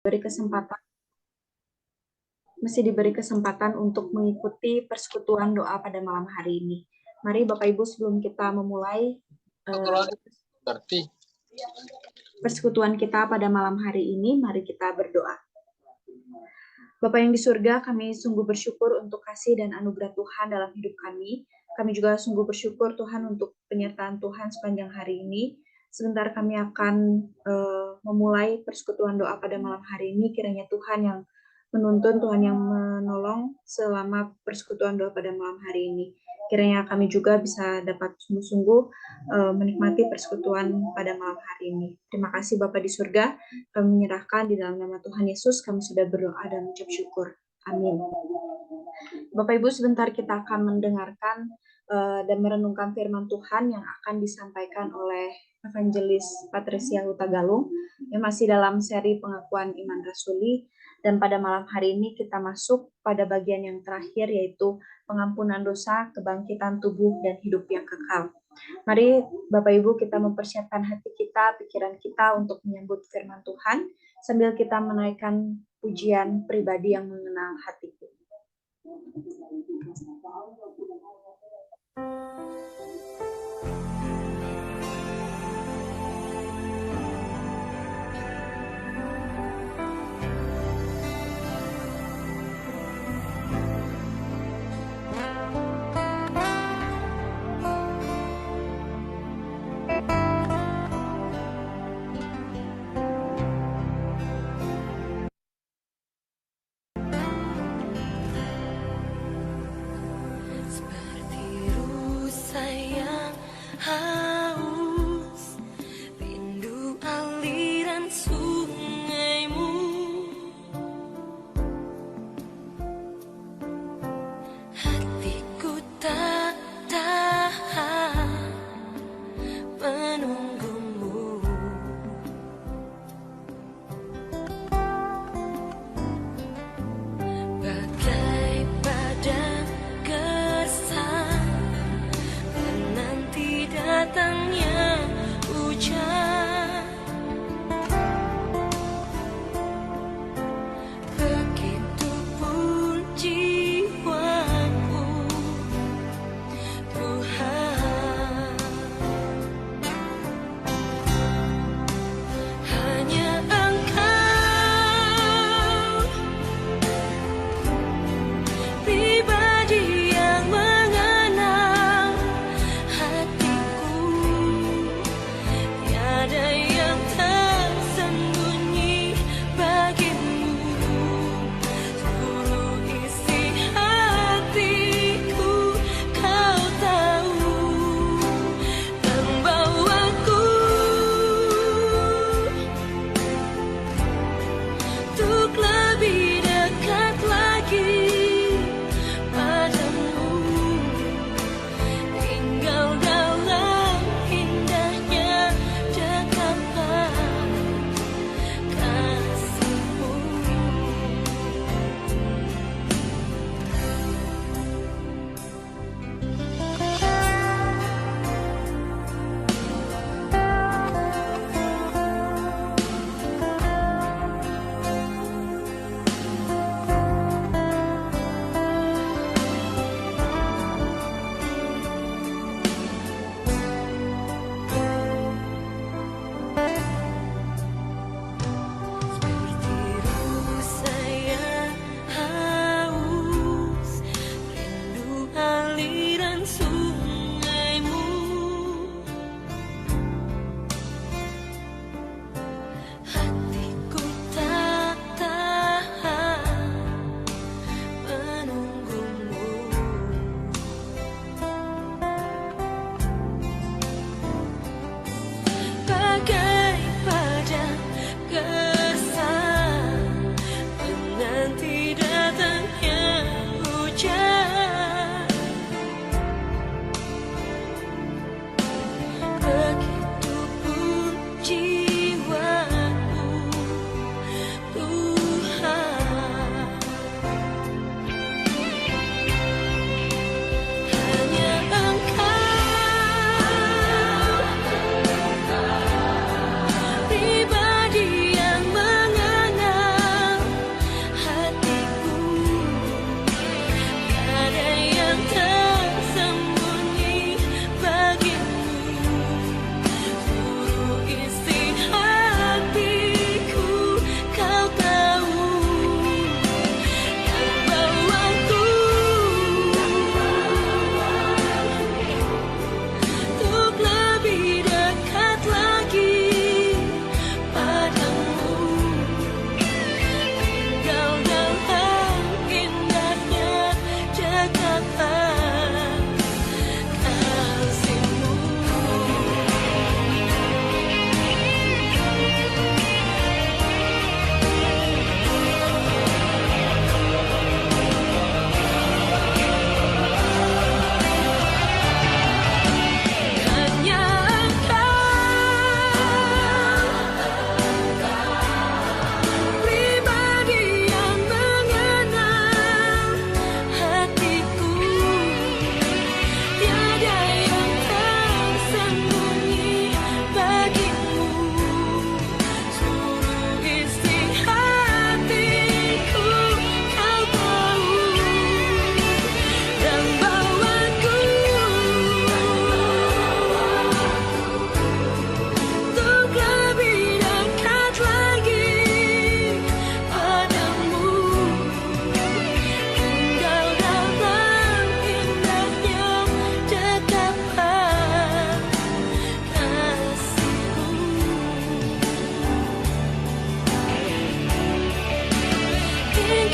diberi kesempatan untuk mengikuti persekutuan doa pada malam hari ini. Mari Bapak Ibu, sebelum kita memulai persekutuan kita pada malam hari ini, mari kita berdoa. Bapa yang di surga, kami sungguh bersyukur untuk kasih dan anugerah Tuhan dalam hidup kami. Kami juga sungguh bersyukur Tuhan untuk penyertaan Tuhan sepanjang hari ini. Sebentar kami akan memulai persekutuan doa pada malam hari ini. Kiranya Tuhan yang menuntun, Tuhan yang menolong selama persekutuan doa pada malam hari ini. Kiranya kami juga bisa dapat sungguh-sungguh menikmati persekutuan pada malam hari ini. Terima kasih Bapa di surga. Kami menyerahkan di dalam nama Tuhan Yesus, kami sudah berdoa dan mengucap syukur. Amin. Bapak Ibu, sebentar kita akan mendengarkan dan merenungkan firman Tuhan yang akan disampaikan oleh Evangelis Patricia Hutagalung yang masih dalam seri pengakuan iman rasuli. Dan pada malam hari ini kita masuk pada bagian yang terakhir, yaitu pengampunan dosa, kebangkitan tubuh, dan hidup yang kekal. Mari Bapak Ibu kita mempersiapkan hati kita, pikiran kita untuk menyambut firman Tuhan sambil kita menaikkan pujian pribadi yang mengenal hatiku.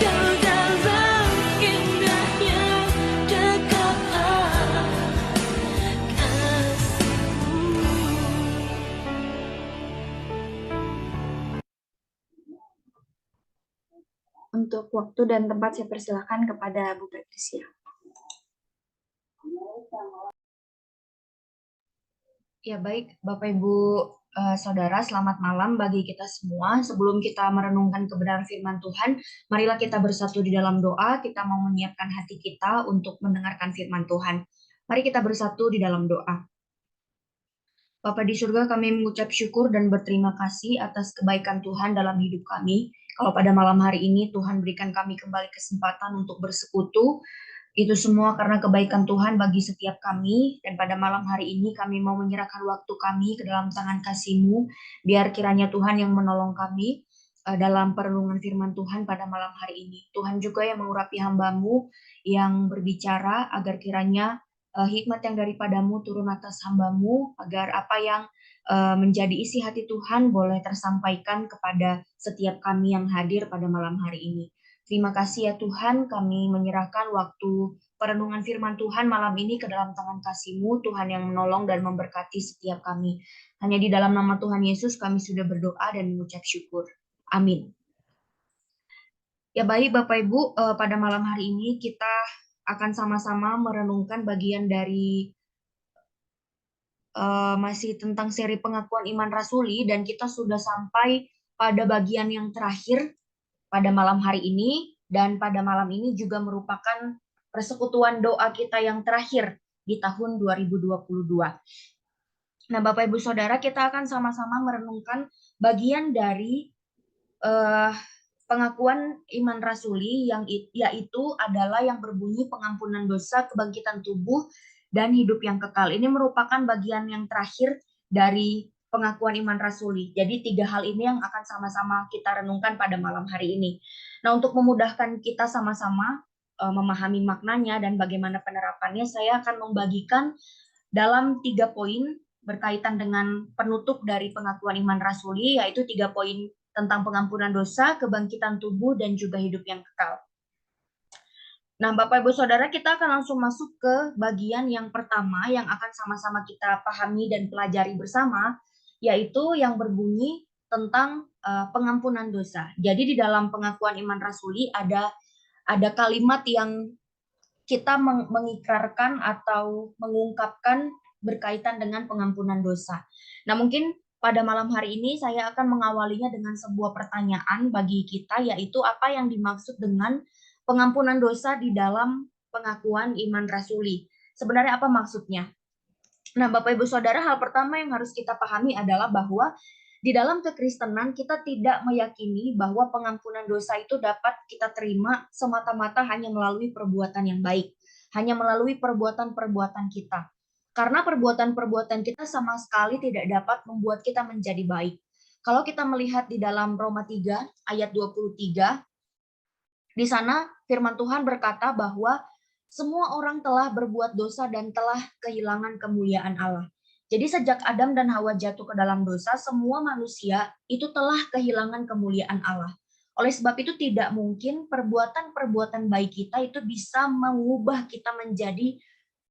kau dalam indahnya dekat kasihmu. Untuk waktu dan tempat saya persilahkan kepada Bu Patricia. Ya baik, Bapak Ibu Saudara, selamat malam bagi kita semua. Sebelum kita merenungkan kebenaran firman Tuhan, marilah kita bersatu di dalam doa. Kita mau menyiapkan hati kita untuk mendengarkan firman Tuhan. Mari kita bersatu di dalam doa. Bapa di surga, kami mengucap syukur dan berterima kasih atas kebaikan Tuhan dalam hidup kami. Kalau pada malam hari ini Tuhan berikan kami kembali kesempatan untuk bersekutu, itu semua karena kebaikan Tuhan bagi setiap kami. Dan pada malam hari ini kami mau menyerahkan waktu kami ke dalam tangan kasih-Mu. Biar kiranya Tuhan yang menolong kami dalam perenungan firman Tuhan pada malam hari ini. Tuhan juga yang mengurapi hamba-Mu yang berbicara agar kiranya hikmat yang daripadamu turun atas hamba-Mu, agar apa yang menjadi isi hati Tuhan boleh tersampaikan kepada setiap kami yang hadir pada malam hari ini. Terima kasih ya Tuhan, kami menyerahkan waktu perenungan firman Tuhan malam ini ke dalam tangan kasih-Mu, Tuhan yang menolong dan memberkati setiap kami. Hanya di dalam nama Tuhan Yesus kami sudah berdoa dan mengucap syukur. Amin. Ya baik Bapak Ibu, pada malam hari ini kita akan sama-sama merenungkan bagian dari masih tentang seri pengakuan iman rasuli, dan kita sudah sampai pada bagian yang terakhir pada malam hari ini, dan pada malam ini juga merupakan persekutuan doa kita yang terakhir di tahun 2022. Nah, Bapak Ibu Saudara, kita akan sama-sama merenungkan bagian dari pengakuan iman rasuli yang yaitu adalah yang berbunyi pengampunan dosa, kebangkitan tubuh, dan hidup yang kekal. Ini merupakan bagian yang terakhir dari pengakuan iman rasuli. Jadi 3 hal ini yang akan sama-sama kita renungkan pada malam hari ini. Nah, untuk memudahkan kita sama-sama memahami maknanya dan bagaimana penerapannya, saya akan membagikan dalam 3 poin berkaitan dengan penutup dari pengakuan iman rasuli, yaitu 3 poin tentang pengampunan dosa, kebangkitan tubuh, dan juga hidup yang kekal. Nah, Bapak Ibu Saudara, kita akan langsung masuk ke bagian yang pertama yang akan sama-sama kita pahami dan pelajari bersama, yaitu yang berbunyi tentang pengampunan dosa. Jadi di dalam pengakuan iman rasuli ada kalimat yang kita mengikrarkan atau mengungkapkan berkaitan dengan pengampunan dosa. Nah, mungkin pada malam hari ini saya akan mengawalinya dengan sebuah pertanyaan bagi kita, yaitu apa yang dimaksud dengan pengampunan dosa di dalam pengakuan iman rasuli. Sebenarnya apa maksudnya? Nah, Bapak Ibu Saudara, hal pertama yang harus kita pahami adalah bahwa di dalam kekristenan kita tidak meyakini bahwa pengampunan dosa itu dapat kita terima semata-mata hanya melalui perbuatan yang baik, hanya melalui perbuatan-perbuatan kita. Karena perbuatan-perbuatan kita sama sekali tidak dapat membuat kita menjadi baik. Kalau kita melihat di dalam Roma 3 ayat 23, di sana firman Tuhan berkata bahwa semua orang telah berbuat dosa dan telah kehilangan kemuliaan Allah. Jadi sejak Adam dan Hawa jatuh ke dalam dosa, semua manusia itu telah kehilangan kemuliaan Allah. Oleh sebab itu tidak mungkin perbuatan-perbuatan baik kita itu bisa mengubah kita menjadi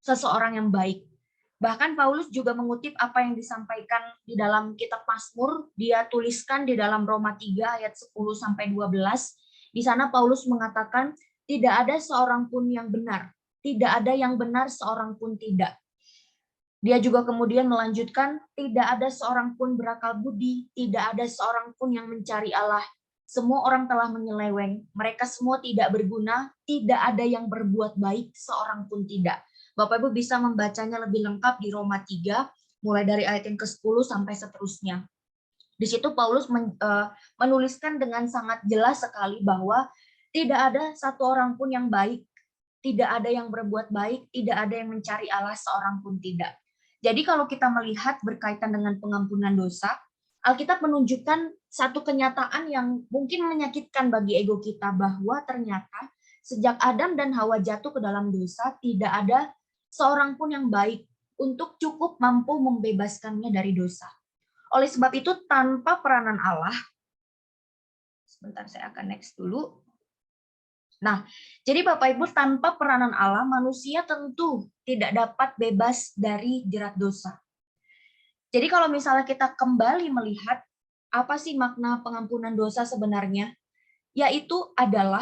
seseorang yang baik. Bahkan Paulus juga mengutip apa yang disampaikan di dalam kitab Mazmur, dia tuliskan di dalam Roma 3 ayat 10 sampai 12. Di sana Paulus mengatakan, tidak ada seorang pun yang benar, tidak ada yang benar seorang pun tidak. Dia juga kemudian melanjutkan, tidak ada seorang pun berakal budi, tidak ada seorang pun yang mencari Allah. Semua orang telah menyeleweng, mereka semua tidak berguna, tidak ada yang berbuat baik, seorang pun tidak. Bapak Ibu bisa membacanya lebih lengkap di Roma 3, mulai dari ayat yang ke-10 sampai seterusnya. Di situ Paulus menuliskan dengan sangat jelas sekali bahwa tidak ada satu orang pun yang baik, tidak ada yang berbuat baik, tidak ada yang mencari Allah, seorang pun tidak. Jadi kalau kita melihat berkaitan dengan pengampunan dosa, Alkitab menunjukkan satu kenyataan yang mungkin menyakitkan bagi ego kita, bahwa ternyata sejak Adam dan Hawa jatuh ke dalam dosa, tidak ada seorang pun yang baik untuk cukup mampu membebaskannya dari dosa. Oleh sebab itu, tanpa peranan Allah, sebentar saya akan next dulu. Nah, jadi Bapak Ibu, tanpa peranan Allah, manusia tentu tidak dapat bebas dari jerat dosa. Jadi kalau misalnya kita kembali melihat apa sih makna pengampunan dosa sebenarnya, yaitu adalah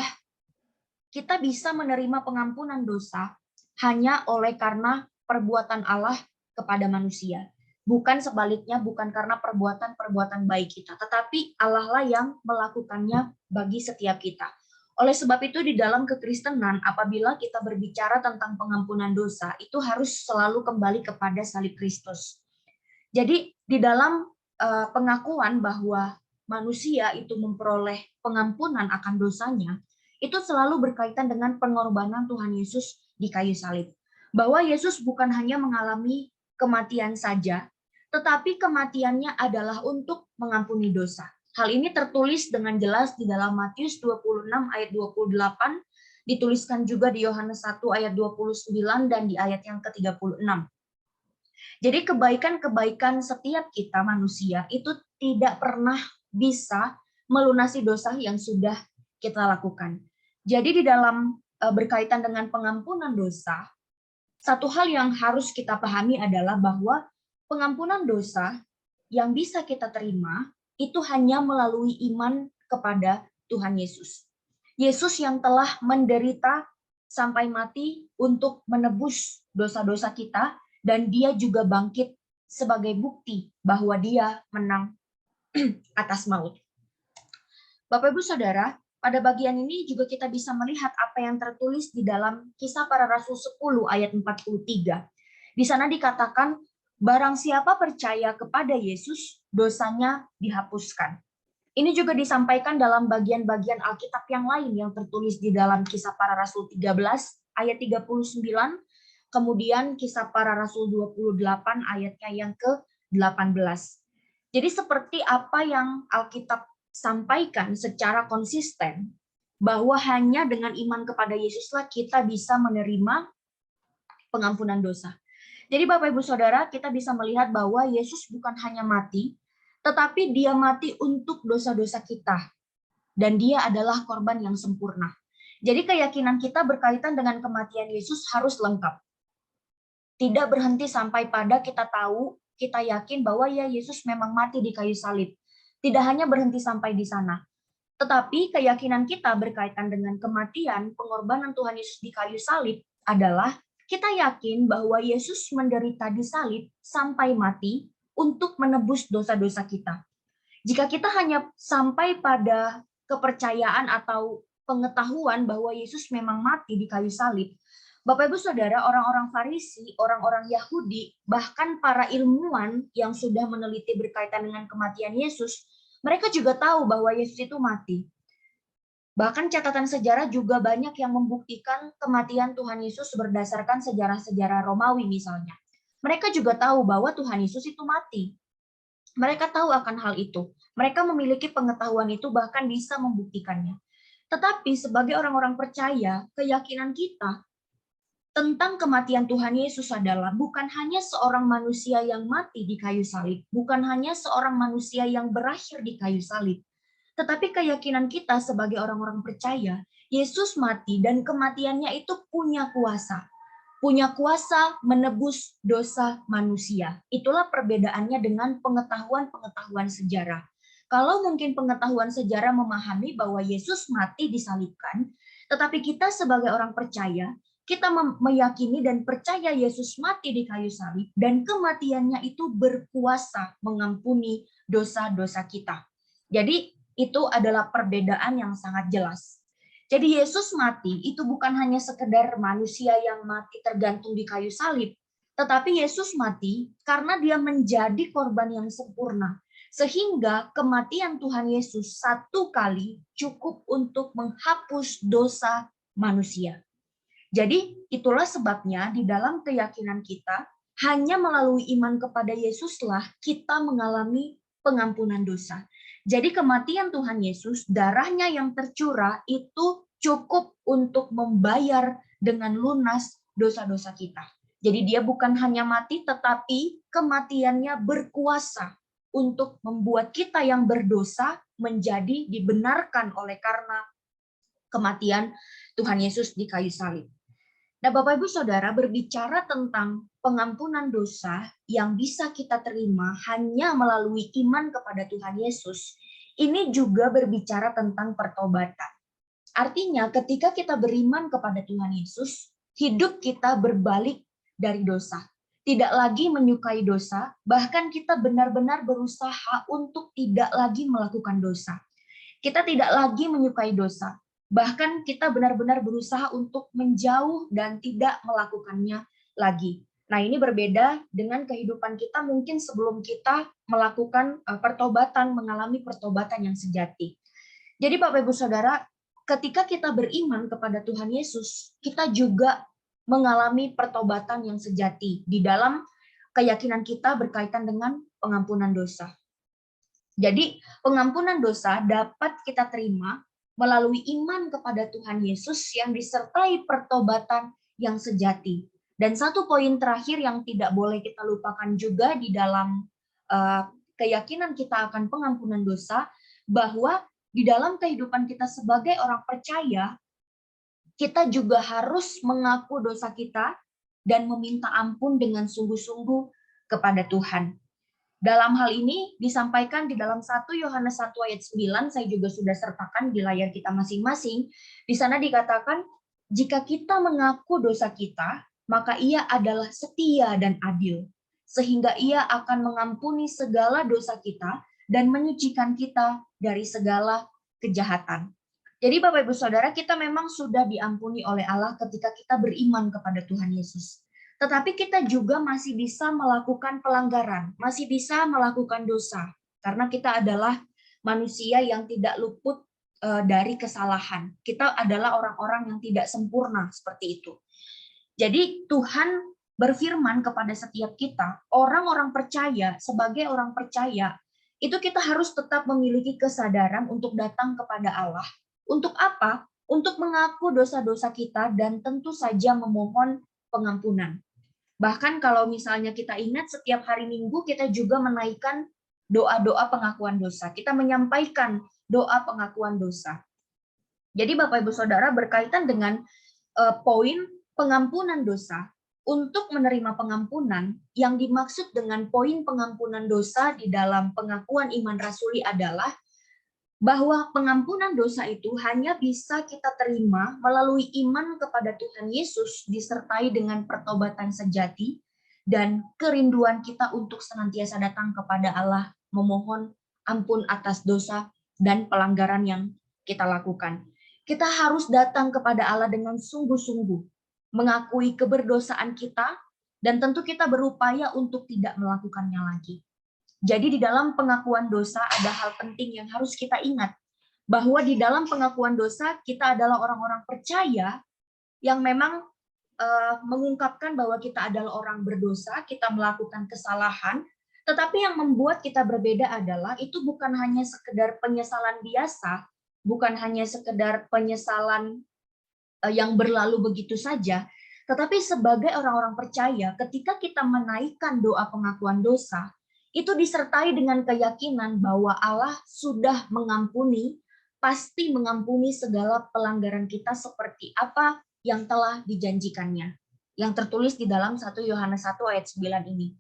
kita bisa menerima pengampunan dosa hanya oleh karena perbuatan Allah kepada manusia. Bukan sebaliknya, bukan karena perbuatan-perbuatan baik kita, tetapi Allah lah yang melakukannya bagi setiap kita. Oleh sebab itu di dalam kekristenan, apabila kita berbicara tentang pengampunan dosa, itu harus selalu kembali kepada salib Kristus. Jadi di dalam pengakuan bahwa manusia itu memperoleh pengampunan akan dosanya, itu selalu berkaitan dengan pengorbanan Tuhan Yesus di kayu salib. Bahwa Yesus bukan hanya mengalami kematian saja, tetapi kematiannya adalah untuk mengampuni dosa. Hal ini tertulis dengan jelas di dalam Matius 26 ayat 28, dituliskan juga di Yohanes 1 ayat 29 dan di ayat yang ke-36. Jadi kebaikan-kebaikan setiap kita manusia itu tidak pernah bisa melunasi dosa yang sudah kita lakukan. Jadi di dalam berkaitan dengan pengampunan dosa, satu hal yang harus kita pahami adalah bahwa pengampunan dosa yang bisa kita terima itu hanya melalui iman kepada Tuhan Yesus. Yesus yang telah menderita sampai mati untuk menebus dosa-dosa kita, dan dia juga bangkit sebagai bukti bahwa dia menang atas maut. Bapak Ibu Saudara, pada bagian ini juga kita bisa melihat apa yang tertulis di dalam Kisah Para Rasul 10 ayat 43. Di sana dikatakan, barang siapa percaya kepada Yesus, dosanya dihapuskan. Ini juga disampaikan dalam bagian-bagian Alkitab yang lain yang tertulis di dalam Kisah Para Rasul 13 ayat 39, kemudian Kisah Para Rasul 28 ayatnya yang ke-18. Jadi seperti apa yang Alkitab sampaikan secara konsisten, bahwa hanya dengan iman kepada Yesuslah kita bisa menerima pengampunan dosa. Jadi Bapak Ibu Saudara, kita bisa melihat bahwa Yesus bukan hanya mati, tetapi dia mati untuk dosa-dosa kita. Dan dia adalah korban yang sempurna. Jadi keyakinan kita berkaitan dengan kematian Yesus harus lengkap. Tidak berhenti sampai pada kita tahu, kita yakin bahwa ya Yesus memang mati di kayu salib. Tidak hanya berhenti sampai di sana. Tetapi keyakinan kita berkaitan dengan kematian, pengorbanan Tuhan Yesus di kayu salib adalah kita yakin bahwa Yesus menderita di salib sampai mati untuk menebus dosa-dosa kita. Jika kita hanya sampai pada kepercayaan atau pengetahuan bahwa Yesus memang mati di kayu salib, Bapak Ibu Saudara, orang-orang Farisi, orang-orang Yahudi, bahkan para ilmuwan yang sudah meneliti berkaitan dengan kematian Yesus, mereka juga tahu bahwa Yesus itu mati. Bahkan catatan sejarah juga banyak yang membuktikan kematian Tuhan Yesus berdasarkan sejarah-sejarah Romawi misalnya. Mereka juga tahu bahwa Tuhan Yesus itu mati. Mereka tahu akan hal itu. Mereka memiliki pengetahuan itu, bahkan bisa membuktikannya. Tetapi sebagai orang-orang percaya, keyakinan kita tentang kematian Tuhan Yesus adalah bukan hanya seorang manusia yang mati di kayu salib, bukan hanya seorang manusia yang berakhir di kayu salib, tetapi keyakinan kita sebagai orang-orang percaya, Yesus mati dan kematiannya itu punya kuasa menebus dosa manusia. Itulah perbedaannya dengan pengetahuan-pengetahuan sejarah. Kalau mungkin pengetahuan sejarah memahami bahwa Yesus mati disalibkan, tetapi kita sebagai orang percaya, kita meyakini dan percaya Yesus mati di kayu salib dan kematiannya itu berkuasa mengampuni dosa-dosa kita. Jadi itu adalah perbedaan yang sangat jelas. Jadi Yesus mati itu bukan hanya sekedar manusia yang mati tergantung di kayu salib, tetapi Yesus mati karena dia menjadi korban yang sempurna. Sehingga kematian Tuhan Yesus satu kali cukup untuk menghapus dosa manusia. Jadi itulah sebabnya di dalam keyakinan kita, hanya melalui iman kepada Yesuslah kita mengalami pengampunan dosa. Jadi kematian Tuhan Yesus, darahnya yang tercurah itu cukup untuk membayar dengan lunas dosa-dosa kita. Jadi dia bukan hanya mati, tetapi kematiannya berkuasa untuk membuat kita yang berdosa menjadi dibenarkan oleh karena kematian Tuhan Yesus di kayu salib. Nah, Bapak Ibu Saudara, berbicara tentang pengampunan dosa yang bisa kita terima hanya melalui iman kepada Tuhan Yesus, ini juga berbicara tentang pertobatan. Artinya, ketika kita beriman kepada Tuhan Yesus, hidup kita berbalik dari dosa. Tidak lagi menyukai dosa, bahkan kita benar-benar berusaha untuk tidak lagi melakukan dosa. Kita tidak lagi menyukai dosa. Bahkan kita benar-benar berusaha untuk menjauh dan tidak melakukannya lagi. Nah, ini berbeda dengan kehidupan kita mungkin sebelum kita melakukan pertobatan, mengalami pertobatan yang sejati. Jadi Bapak Ibu Saudara, ketika kita beriman kepada Tuhan Yesus, kita juga mengalami pertobatan yang sejati di dalam keyakinan kita berkaitan dengan pengampunan dosa. Jadi pengampunan dosa dapat kita terima melalui iman kepada Tuhan Yesus yang disertai pertobatan yang sejati. Dan satu poin terakhir yang tidak boleh kita lupakan juga di dalam keyakinan kita akan pengampunan dosa, bahwa di dalam kehidupan kita sebagai orang percaya, kita juga harus mengaku dosa kita dan meminta ampun dengan sungguh-sungguh kepada Tuhan. Dalam hal ini disampaikan di dalam 1 Yohanes 1 ayat 9, saya juga sudah sertakan di layar kita masing-masing. Di sana dikatakan, jika kita mengaku dosa kita, maka ia adalah setia dan adil, sehingga ia akan mengampuni segala dosa kita dan menyucikan kita dari segala kejahatan. Jadi Bapak Ibu Saudara, kita memang sudah diampuni oleh Allah ketika kita beriman kepada Tuhan Yesus. Tetapi kita juga masih bisa melakukan pelanggaran, masih bisa melakukan dosa. Karena kita adalah manusia yang tidak luput dari kesalahan. Kita adalah orang-orang yang tidak sempurna seperti itu. Jadi Tuhan berfirman kepada setiap kita, orang-orang percaya, sebagai orang percaya, itu kita harus tetap memiliki kesadaran untuk datang kepada Allah. Untuk apa? Untuk mengaku dosa-dosa kita dan tentu saja memohon pengampunan. Bahkan kalau misalnya kita ingat setiap hari Minggu kita juga menaikkan doa-doa pengakuan dosa. Kita menyampaikan doa pengakuan dosa. Jadi Bapak Ibu Saudara, berkaitan dengan poin pengampunan dosa, untuk menerima pengampunan, yang dimaksud dengan poin pengampunan dosa di dalam pengakuan iman rasuli adalah bahwa pengampunan dosa itu hanya bisa kita terima melalui iman kepada Tuhan Yesus disertai dengan pertobatan sejati dan kerinduan kita untuk senantiasa datang kepada Allah memohon ampun atas dosa dan pelanggaran yang kita lakukan. Kita harus datang kepada Allah dengan sungguh-sungguh, mengakui keberdosaan kita, dan tentu kita berupaya untuk tidak melakukannya lagi. Jadi di dalam pengakuan dosa ada hal penting yang harus kita ingat, bahwa di dalam pengakuan dosa kita adalah orang-orang percaya yang memang mengungkapkan bahwa kita adalah orang berdosa, kita melakukan kesalahan, tetapi yang membuat kita berbeda adalah itu bukan hanya sekedar penyesalan biasa, bukan hanya sekedar penyesalan yang berlalu begitu saja, tetapi sebagai orang-orang percaya ketika kita menaikkan doa pengakuan dosa, itu disertai dengan keyakinan bahwa Allah sudah mengampuni, pasti mengampuni segala pelanggaran kita seperti apa yang telah dijanjikannya. Yang tertulis di dalam 1 Yohanes 1 ayat 9 ini.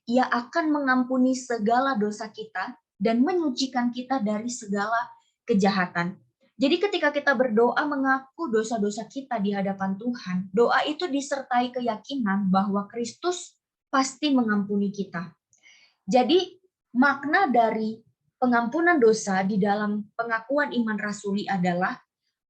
Ia akan mengampuni segala dosa kita dan menyucikan kita dari segala kejahatan. Jadi ketika kita berdoa mengaku dosa-dosa kita di hadapan Tuhan, doa itu disertai keyakinan bahwa Kristus pasti mengampuni kita. Jadi makna dari pengampunan dosa di dalam pengakuan iman rasuli adalah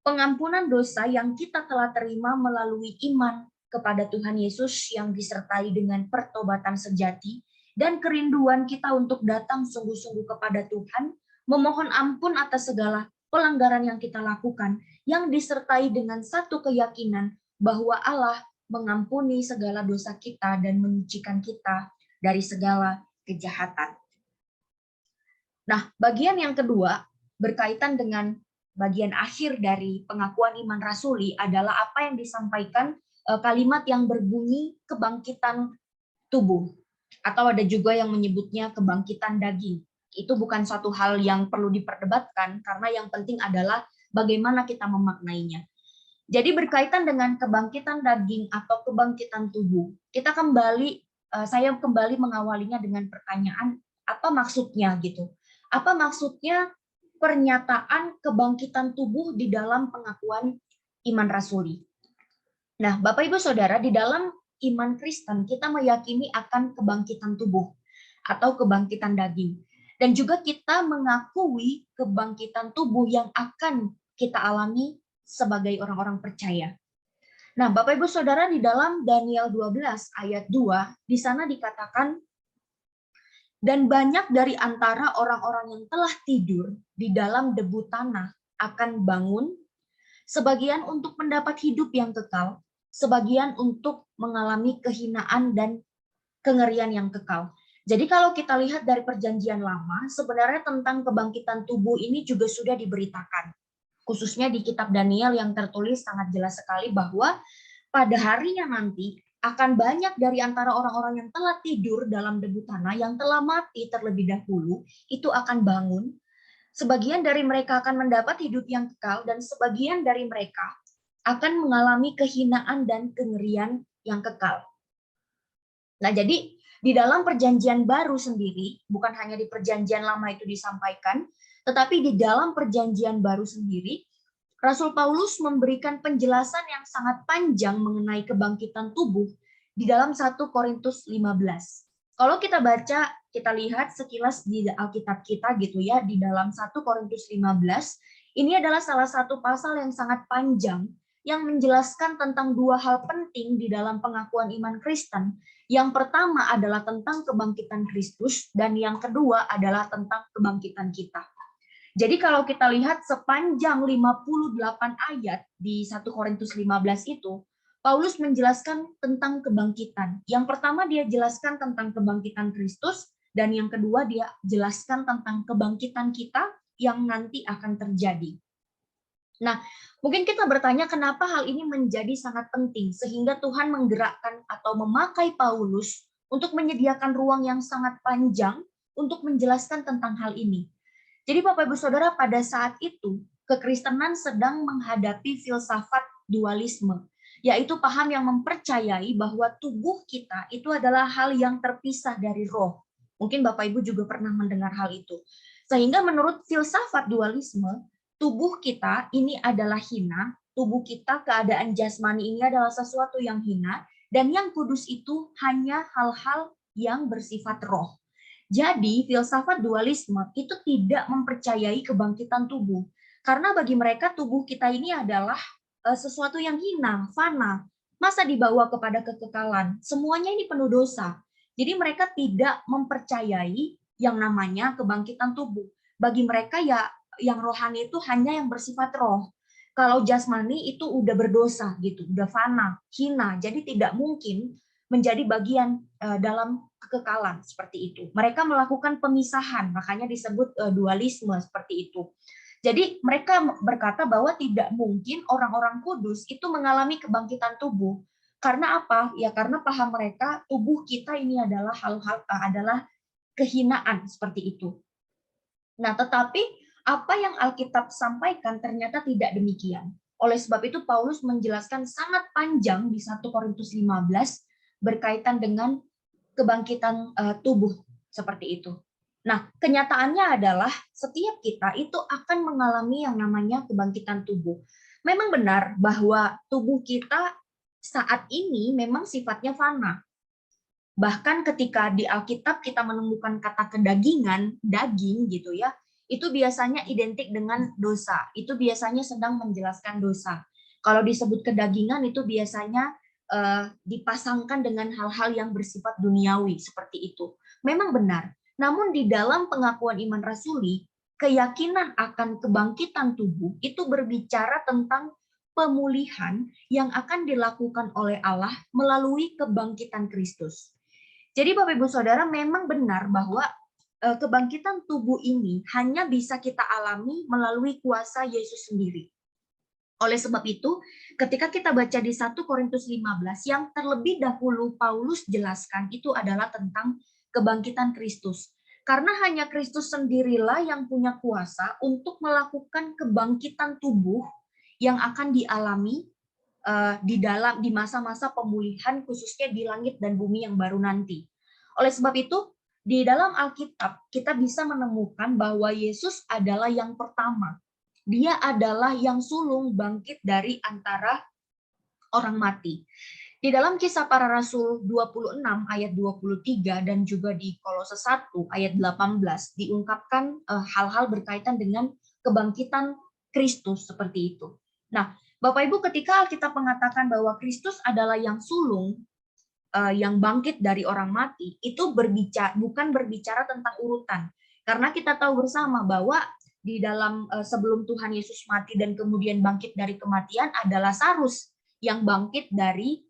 pengampunan dosa yang kita telah terima melalui iman kepada Tuhan Yesus yang disertai dengan pertobatan sejati dan kerinduan kita untuk datang sungguh-sungguh kepada Tuhan, memohon ampun atas segala pelanggaran yang kita lakukan, yang disertai dengan satu keyakinan bahwa Allah mengampuni segala dosa kita dan menyucikan kita dari segala kejahatan. Nah, bagian yang kedua berkaitan dengan bagian akhir dari pengakuan iman rasuli adalah apa yang disampaikan kalimat yang berbunyi kebangkitan tubuh, atau ada juga yang menyebutnya kebangkitan daging. Itu bukan suatu hal yang perlu diperdebatkan karena yang penting adalah bagaimana kita memaknainya. Jadi berkaitan dengan kebangkitan daging atau kebangkitan tubuh, saya kembali mengawalinya dengan pertanyaan, apa maksudnya gitu? Apa maksudnya pernyataan kebangkitan tubuh di dalam pengakuan iman rasuli? Nah, Bapak Ibu Saudara, di dalam iman Kristen kita meyakini akan kebangkitan tubuh atau kebangkitan daging. Dan juga kita mengakui kebangkitan tubuh yang akan kita alami sebagai orang-orang percaya. Nah, Bapak Ibu Saudara, di dalam Daniel 12 ayat 2, di sana dikatakan, dan banyak dari antara orang-orang yang telah tidur di dalam debu tanah akan bangun, sebagian untuk mendapat hidup yang kekal, sebagian untuk mengalami kehinaan dan kengerian yang kekal. Jadi kalau kita lihat dari perjanjian lama, sebenarnya tentang kebangkitan tubuh ini juga sudah diberitakan. Khususnya di kitab Daniel yang tertulis sangat jelas sekali bahwa pada harinya nanti akan banyak dari antara orang-orang yang telah tidur dalam debu tanah, yang telah mati terlebih dahulu, itu akan bangun. Sebagian dari mereka akan mendapat hidup yang kekal, dan sebagian dari mereka akan mengalami kehinaan dan kengerian yang kekal. Nah, jadi di dalam perjanjian baru sendiri, bukan hanya di perjanjian lama itu disampaikan, tetapi di dalam perjanjian baru sendiri, Rasul Paulus memberikan penjelasan yang sangat panjang mengenai kebangkitan tubuh di dalam 1 Korintus 15. Kalau kita baca, kita lihat sekilas di Alkitab kita gitu ya, di dalam 1 Korintus 15, ini adalah salah satu pasal yang sangat panjang yang menjelaskan tentang dua hal penting di dalam pengakuan iman Kristen. Yang pertama adalah tentang kebangkitan Kristus, dan yang kedua adalah tentang kebangkitan kita. Jadi kalau kita lihat sepanjang 58 ayat di 1 Korintus 15 itu, Paulus menjelaskan tentang kebangkitan. Yang pertama dia jelaskan tentang kebangkitan Kristus, dan yang kedua dia jelaskan tentang kebangkitan kita yang nanti akan terjadi. Nah, mungkin kita bertanya kenapa hal ini menjadi sangat penting sehingga Tuhan menggerakkan atau memakai Paulus untuk menyediakan ruang yang sangat panjang untuk menjelaskan tentang hal ini. Jadi Bapak Ibu Saudara, pada saat itu kekristenan sedang menghadapi filsafat dualisme, yaitu paham yang mempercayai bahwa tubuh kita itu adalah hal yang terpisah dari roh. Mungkin Bapak Ibu juga pernah mendengar hal itu. Sehingga menurut filsafat dualisme, tubuh kita ini adalah hina, tubuh kita, keadaan jasmani ini adalah sesuatu yang hina, dan yang kudus itu hanya hal-hal yang bersifat roh. Jadi filsafat dualisme itu tidak mempercayai kebangkitan tubuh, karena bagi mereka tubuh kita ini adalah sesuatu yang hina, fana, masa dibawa kepada kekekalan, semuanya ini penuh dosa. Jadi mereka tidak mempercayai yang namanya kebangkitan tubuh. Bagi mereka ya yang rohani itu hanya yang bersifat roh. Kalau jasmani itu udah berdosa gitu, udah fana, hina, jadi tidak mungkin menjadi bagian dalam kekekalan seperti itu. Mereka melakukan pemisahan, makanya disebut dualisme seperti itu. Jadi mereka berkata bahwa tidak mungkin orang-orang kudus itu mengalami kebangkitan tubuh. Karena apa? Ya karena paham mereka tubuh kita ini adalah hal-hal adalah kehinaan seperti itu. Nah, tetapi apa yang Alkitab sampaikan ternyata tidak demikian. Oleh sebab itu Paulus menjelaskan sangat panjang di 1 Korintus 15 berkaitan dengan kebangkitan tubuh seperti itu. Nah, kenyataannya adalah setiap kita itu akan mengalami yang namanya kebangkitan tubuh. Memang benar bahwa tubuh kita saat ini memang sifatnya fana. Bahkan ketika di Alkitab kita menemukan kata kedagingan, daging gitu ya, itu biasanya identik dengan dosa. Itu biasanya sedang menjelaskan dosa. Kalau disebut kedagingan itu biasanya dipasangkan dengan hal-hal yang bersifat duniawi seperti itu. Memang benar. Namun di dalam pengakuan iman rasuli, keyakinan akan kebangkitan tubuh itu berbicara tentang pemulihan yang akan dilakukan oleh Allah melalui kebangkitan Kristus. Jadi Bapak Ibu Saudara, memang benar bahwa kebangkitan tubuh ini hanya bisa kita alami melalui kuasa Yesus sendiri. Oleh sebab itu, ketika kita baca di 1 Korintus 15, yang terlebih dahulu Paulus jelaskan itu adalah tentang kebangkitan Kristus. Karena hanya Kristus sendirilah yang punya kuasa untuk melakukan kebangkitan tubuh yang akan dialami di masa-masa pemulihan, khususnya di langit dan bumi yang baru nanti. Oleh sebab itu, di dalam Alkitab kita bisa menemukan bahwa Yesus adalah yang pertama. Dia adalah yang sulung bangkit dari antara orang mati. Di dalam Kisah Para Rasul 26 ayat 23 dan juga di Kolose 1 ayat 18 diungkapkan hal-hal berkaitan dengan kebangkitan Kristus seperti itu. Nah, Bapak Ibu, ketika Alkitab mengatakan bahwa Kristus adalah yang sulung, yang bangkit dari orang mati, itu bukan berbicara tentang urutan. Karena kita tahu bersama bahwa di dalam sebelum Tuhan Yesus mati dan kemudian bangkit dari kematian adalah Lazarus yang bangkit dari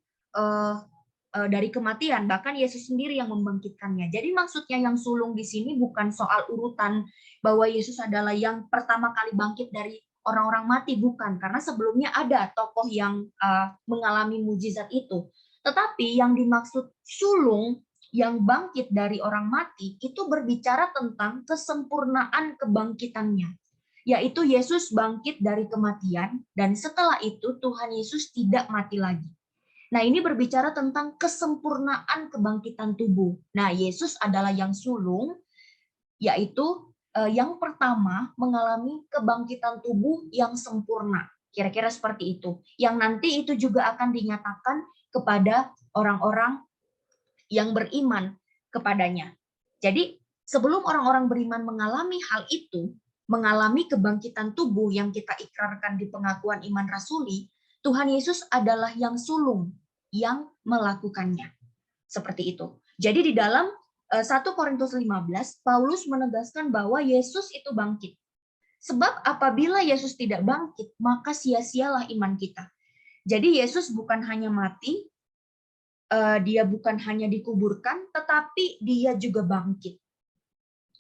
kematian, bahkan Yesus sendiri yang membangkitkannya. Jadi maksudnya yang sulung di sini bukan soal urutan bahwa Yesus adalah yang pertama kali bangkit dari orang-orang mati, bukan, karena sebelumnya ada tokoh yang mengalami mujizat itu. Tetapi yang dimaksud sulung yang bangkit dari orang mati itu berbicara tentang kesempurnaan kebangkitannya, yaitu Yesus bangkit dari kematian dan setelah itu Tuhan Yesus tidak mati lagi. Nah, ini berbicara tentang kesempurnaan kebangkitan tubuh. Nah, Yesus adalah yang sulung, yaitu yang pertama mengalami kebangkitan tubuh yang sempurna. Kira-kira seperti itu. Yang nanti itu juga akan dinyatakan kepada orang-orang yang beriman kepadanya. Jadi, sebelum orang-orang beriman mengalami hal itu, mengalami kebangkitan tubuh yang kita ikrarkan di pengakuan iman rasuli, Tuhan Yesus adalah yang sulung, yang melakukannya. Seperti itu. Jadi di dalam 1 Korintus 15, Paulus menegaskan bahwa Yesus itu bangkit. Sebab apabila Yesus tidak bangkit, maka sia-sialah iman kita. Jadi Yesus bukan hanya mati, dia bukan hanya dikuburkan, tetapi dia juga bangkit.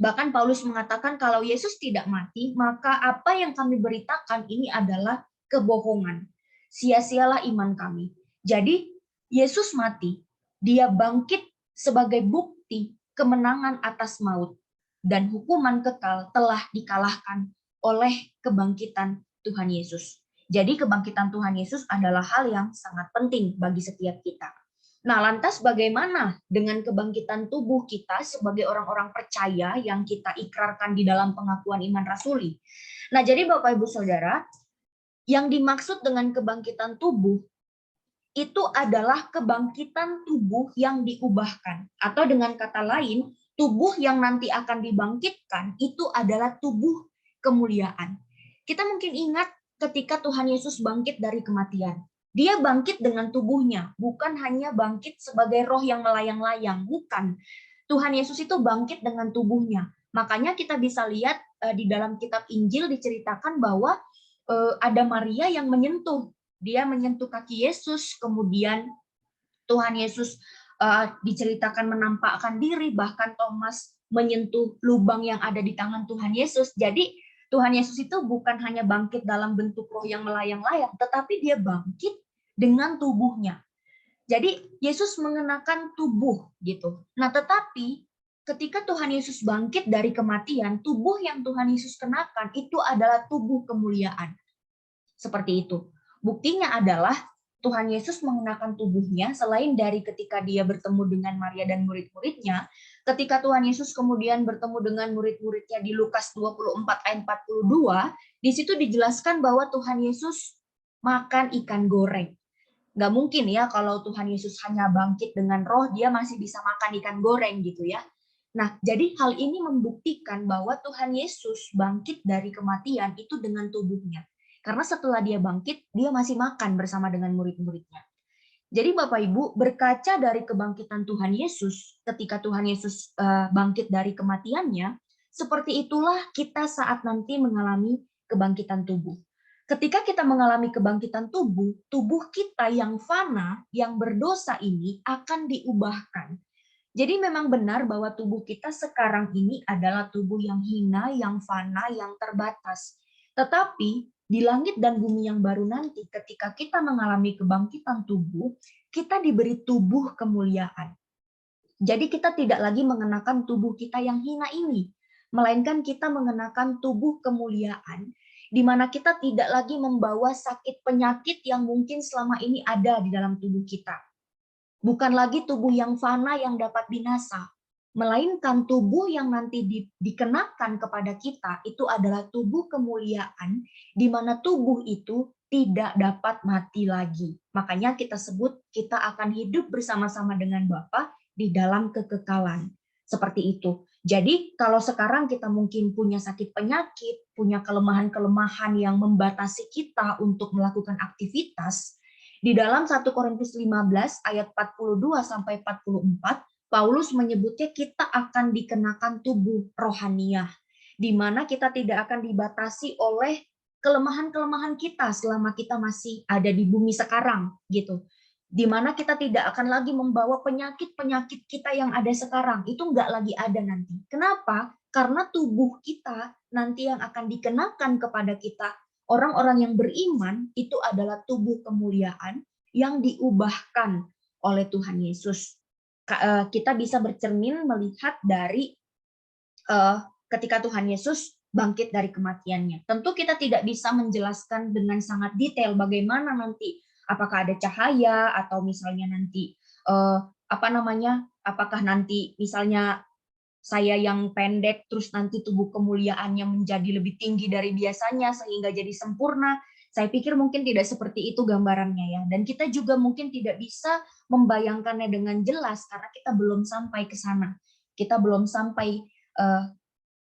Bahkan Paulus mengatakan kalau Yesus tidak mati, maka apa yang kami beritakan ini adalah kebohongan. Sia-sialah iman kami. Jadi Yesus mati, dia bangkit sebagai bukti kemenangan atas maut dan hukuman kekal telah dikalahkan oleh kebangkitan Tuhan Yesus. Jadi kebangkitan Tuhan Yesus adalah hal yang sangat penting bagi setiap kita. Nah, lantas bagaimana dengan kebangkitan tubuh kita sebagai orang-orang percaya yang kita ikrarkan di dalam pengakuan iman rasuli? Nah, jadi Bapak Ibu Saudara, yang dimaksud dengan kebangkitan tubuh itu adalah kebangkitan tubuh yang diubahkan. Atau dengan kata lain, tubuh yang nanti akan dibangkitkan itu adalah tubuh kemuliaan. Kita mungkin ingat ketika Tuhan Yesus bangkit dari kematian. Dia bangkit dengan tubuhnya, bukan hanya bangkit sebagai roh yang melayang-layang, bukan. Tuhan Yesus itu bangkit dengan tubuhnya. Makanya kita bisa lihat di dalam kitab Injil diceritakan bahwa ada Maria yang menyentuh. Dia menyentuh kaki Yesus, kemudian Tuhan Yesus diceritakan menampakkan diri, bahkan Thomas menyentuh lubang yang ada di tangan Tuhan Yesus. Jadi Tuhan Yesus itu bukan hanya bangkit dalam bentuk roh yang melayang-layang, tetapi dia bangkit dengan tubuhnya. Jadi Yesus mengenakan tubuh gitu. Nah, tetapi ketika Tuhan Yesus bangkit dari kematian, tubuh yang Tuhan Yesus kenakan itu adalah tubuh kemuliaan. Seperti itu. Buktinya adalah Tuhan Yesus mengenakan tubuhnya selain dari ketika dia bertemu dengan Maria dan murid-muridnya, ketika Tuhan Yesus kemudian bertemu dengan murid-muridnya di Lukas 24 ayat 42, di situ dijelaskan bahwa Tuhan Yesus makan ikan goreng. Nggak mungkin ya kalau Tuhan Yesus hanya bangkit dengan roh, dia masih bisa makan ikan goreng gitu ya. Nah, jadi hal ini membuktikan bahwa Tuhan Yesus bangkit dari kematian itu dengan tubuhnya. Karena setelah dia bangkit, dia masih makan bersama dengan murid-muridnya. Jadi Bapak Ibu, berkaca dari kebangkitan Tuhan Yesus, ketika Tuhan Yesus bangkit dari kematiannya, seperti itulah kita saat nanti mengalami kebangkitan tubuh. Ketika kita mengalami kebangkitan tubuh, tubuh kita yang fana, yang berdosa ini akan diubahkan. Jadi memang benar bahwa tubuh kita sekarang ini adalah tubuh yang hina, yang fana, yang terbatas. Tetapi di langit dan bumi yang baru nanti, ketika kita mengalami kebangkitan tubuh, kita diberi tubuh kemuliaan. Jadi kita tidak lagi mengenakan tubuh kita yang hina ini, melainkan kita mengenakan tubuh kemuliaan, di mana kita tidak lagi membawa sakit penyakit yang mungkin selama ini ada di dalam tubuh kita. Bukan lagi tubuh yang fana yang dapat binasa, melainkan tubuh yang nanti dikenakan kepada kita itu adalah tubuh kemuliaan, di mana tubuh itu tidak dapat mati lagi. Makanya kita sebut kita akan hidup bersama-sama dengan Bapa di dalam kekekalan. Seperti itu. Jadi kalau sekarang kita mungkin punya sakit penyakit, punya kelemahan-kelemahan yang membatasi kita untuk melakukan aktivitas, di dalam 1 Korintus 15 ayat 42 sampai 44, Paulus menyebutnya kita akan dikenakan tubuh rohaniah, di mana kita tidak akan dibatasi oleh kelemahan-kelemahan kita selama kita masih ada di bumi sekarang, gitu. Di mana kita tidak akan lagi membawa penyakit-penyakit kita yang ada sekarang, itu nggak lagi ada nanti. Kenapa? Karena tubuh kita nanti yang akan dikenakan kepada kita orang-orang yang beriman itu adalah tubuh kemuliaan yang diubahkan oleh Tuhan Yesus. Kita bisa bercermin melihat dari ketika Tuhan Yesus bangkit dari kematiannya. Tentu kita tidak bisa menjelaskan dengan sangat detail bagaimana nanti, apakah ada cahaya atau misalnya nanti apakah nanti misalnya saya yang pendek terus nanti tubuh kemuliaannya menjadi lebih tinggi dari biasanya sehingga jadi sempurna. Saya pikir mungkin tidak seperti itu gambarannya ya. Dan kita juga mungkin tidak bisa membayangkannya dengan jelas karena kita belum sampai ke sana. Kita belum sampai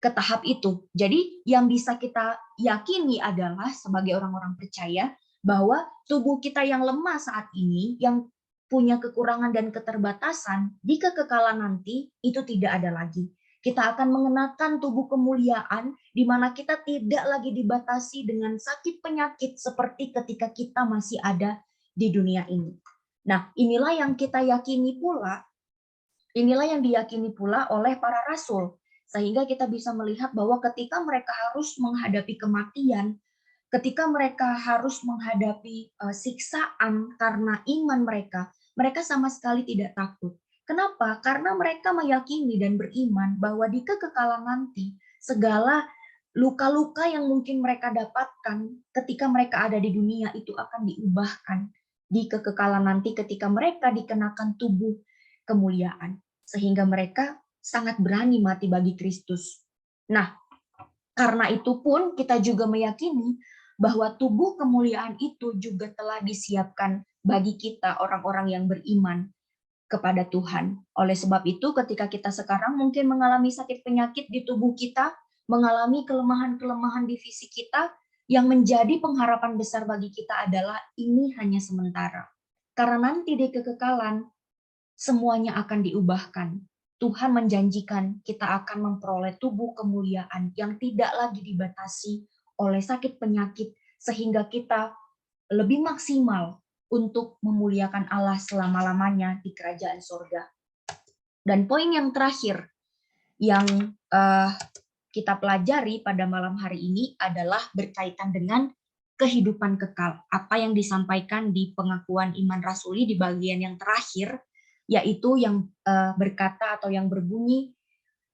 ke tahap itu. Jadi yang bisa kita yakini adalah sebagai orang-orang percaya bahwa tubuh kita yang lemah saat ini, yang punya kekurangan dan keterbatasan, di kekekalan nanti itu tidak ada lagi. Kita akan mengenakan tubuh kemuliaan di mana kita tidak lagi dibatasi dengan sakit penyakit seperti ketika kita masih ada di dunia ini. Nah, inilah yang kita yakini pula, inilah yang diyakini pula oleh para rasul. Sehingga kita bisa melihat bahwa ketika mereka harus menghadapi kematian, ketika mereka harus menghadapi siksaan karena iman mereka, mereka sama sekali tidak takut. Kenapa? Karena mereka meyakini dan beriman bahwa di kekekalan nanti, segala luka-luka yang mungkin mereka dapatkan ketika mereka ada di dunia itu akan diubahkan di kekekalan nanti ketika mereka dikenakan tubuh kemuliaan. Sehingga mereka sangat berani mati bagi Kristus. Nah, karena itu pun kita juga meyakini bahwa tubuh kemuliaan itu juga telah disiapkan bagi kita orang-orang yang beriman kepada Tuhan. Oleh sebab itu ketika kita sekarang mungkin mengalami sakit penyakit di tubuh kita, mengalami kelemahan-kelemahan di fisik kita, yang menjadi pengharapan besar bagi kita adalah ini hanya sementara. Karena nanti di kekekalan semuanya akan diubahkan. Tuhan menjanjikan kita akan memperoleh tubuh kemuliaan yang tidak lagi dibatasi oleh sakit penyakit sehingga kita lebih maksimal untuk memuliakan Allah selama-lamanya di kerajaan surga. Dan poin yang terakhir yang kita pelajari pada malam hari ini adalah berkaitan dengan kehidupan kekal. Apa yang disampaikan di pengakuan iman rasuli di bagian yang terakhir, yaitu yang berkata atau yang berbunyi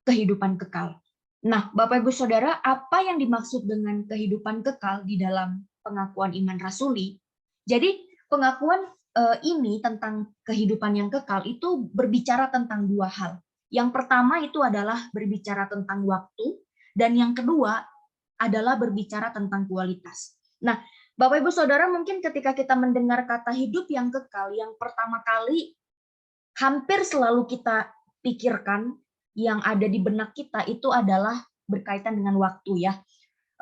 kehidupan kekal. Nah, Bapak Ibu Saudara, apa yang dimaksud dengan kehidupan kekal di dalam pengakuan iman rasuli? Jadi pengakuan ini tentang kehidupan yang kekal itu berbicara tentang dua hal. Yang pertama itu adalah berbicara tentang waktu, dan yang kedua adalah berbicara tentang kualitas. Nah, Bapak Ibu Saudara, mungkin ketika kita mendengar kata hidup yang kekal, yang pertama kali hampir selalu kita pikirkan yang ada di benak kita itu adalah berkaitan dengan waktu ya,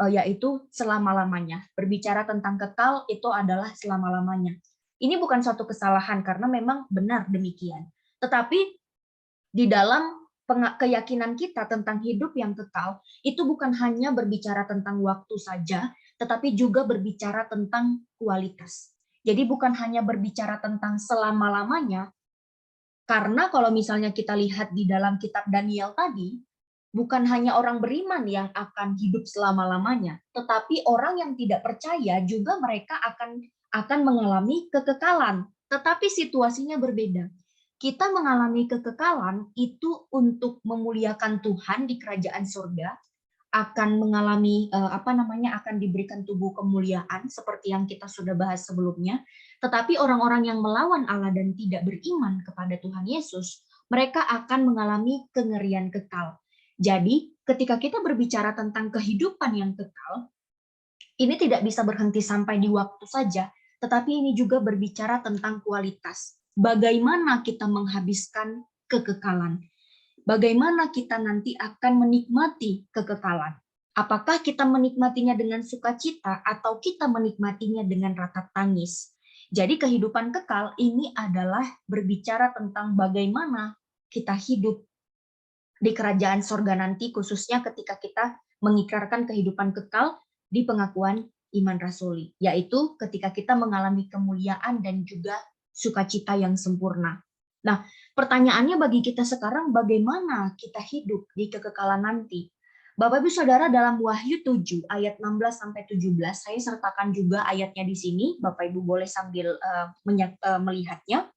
yaitu selama-lamanya. Berbicara tentang kekal itu adalah selama-lamanya. Ini bukan suatu kesalahan karena memang benar demikian. Tetapi di dalam keyakinan kita tentang hidup yang kekal itu bukan hanya berbicara tentang waktu saja, tetapi juga berbicara tentang kualitas. Jadi bukan hanya berbicara tentang selama-lamanya, karena kalau misalnya kita lihat di dalam kitab Daniel tadi, bukan hanya orang beriman yang akan hidup selama-lamanya, tetapi orang yang tidak percaya juga mereka akan mengalami kekekalan, tetapi situasinya berbeda. kita mengalami kekekalan itu untuk memuliakan Tuhan di kerajaan surga, akan mengalami akan diberikan tubuh kemuliaan seperti yang kita sudah bahas sebelumnya. Tetapi orang-orang yang melawan Allah dan tidak beriman kepada Tuhan Yesus, mereka akan mengalami kengerian kekal. Jadi, ketika kita berbicara tentang kehidupan yang kekal, ini tidak bisa berhenti sampai di waktu saja, tetapi ini juga berbicara tentang kualitas. Bagaimana kita menghabiskan kekekalan? Bagaimana kita nanti akan menikmati kekekalan? Apakah kita menikmatinya dengan sukacita atau kita menikmatinya dengan ratap tangis? Jadi kehidupan kekal ini adalah berbicara tentang bagaimana kita hidup di kerajaan sorga nanti, khususnya ketika kita mengikrarkan kehidupan kekal di pengakuan iman rasuli, yaitu ketika kita mengalami kemuliaan dan juga sukacita yang sempurna. Nah, pertanyaannya bagi kita sekarang, bagaimana kita hidup di kekekalan nanti? Bapak Ibu Saudara, dalam Wahyu 7 ayat 16 sampai 17, saya sertakan juga ayatnya di sini, Bapak Ibu boleh sambil melihatnya.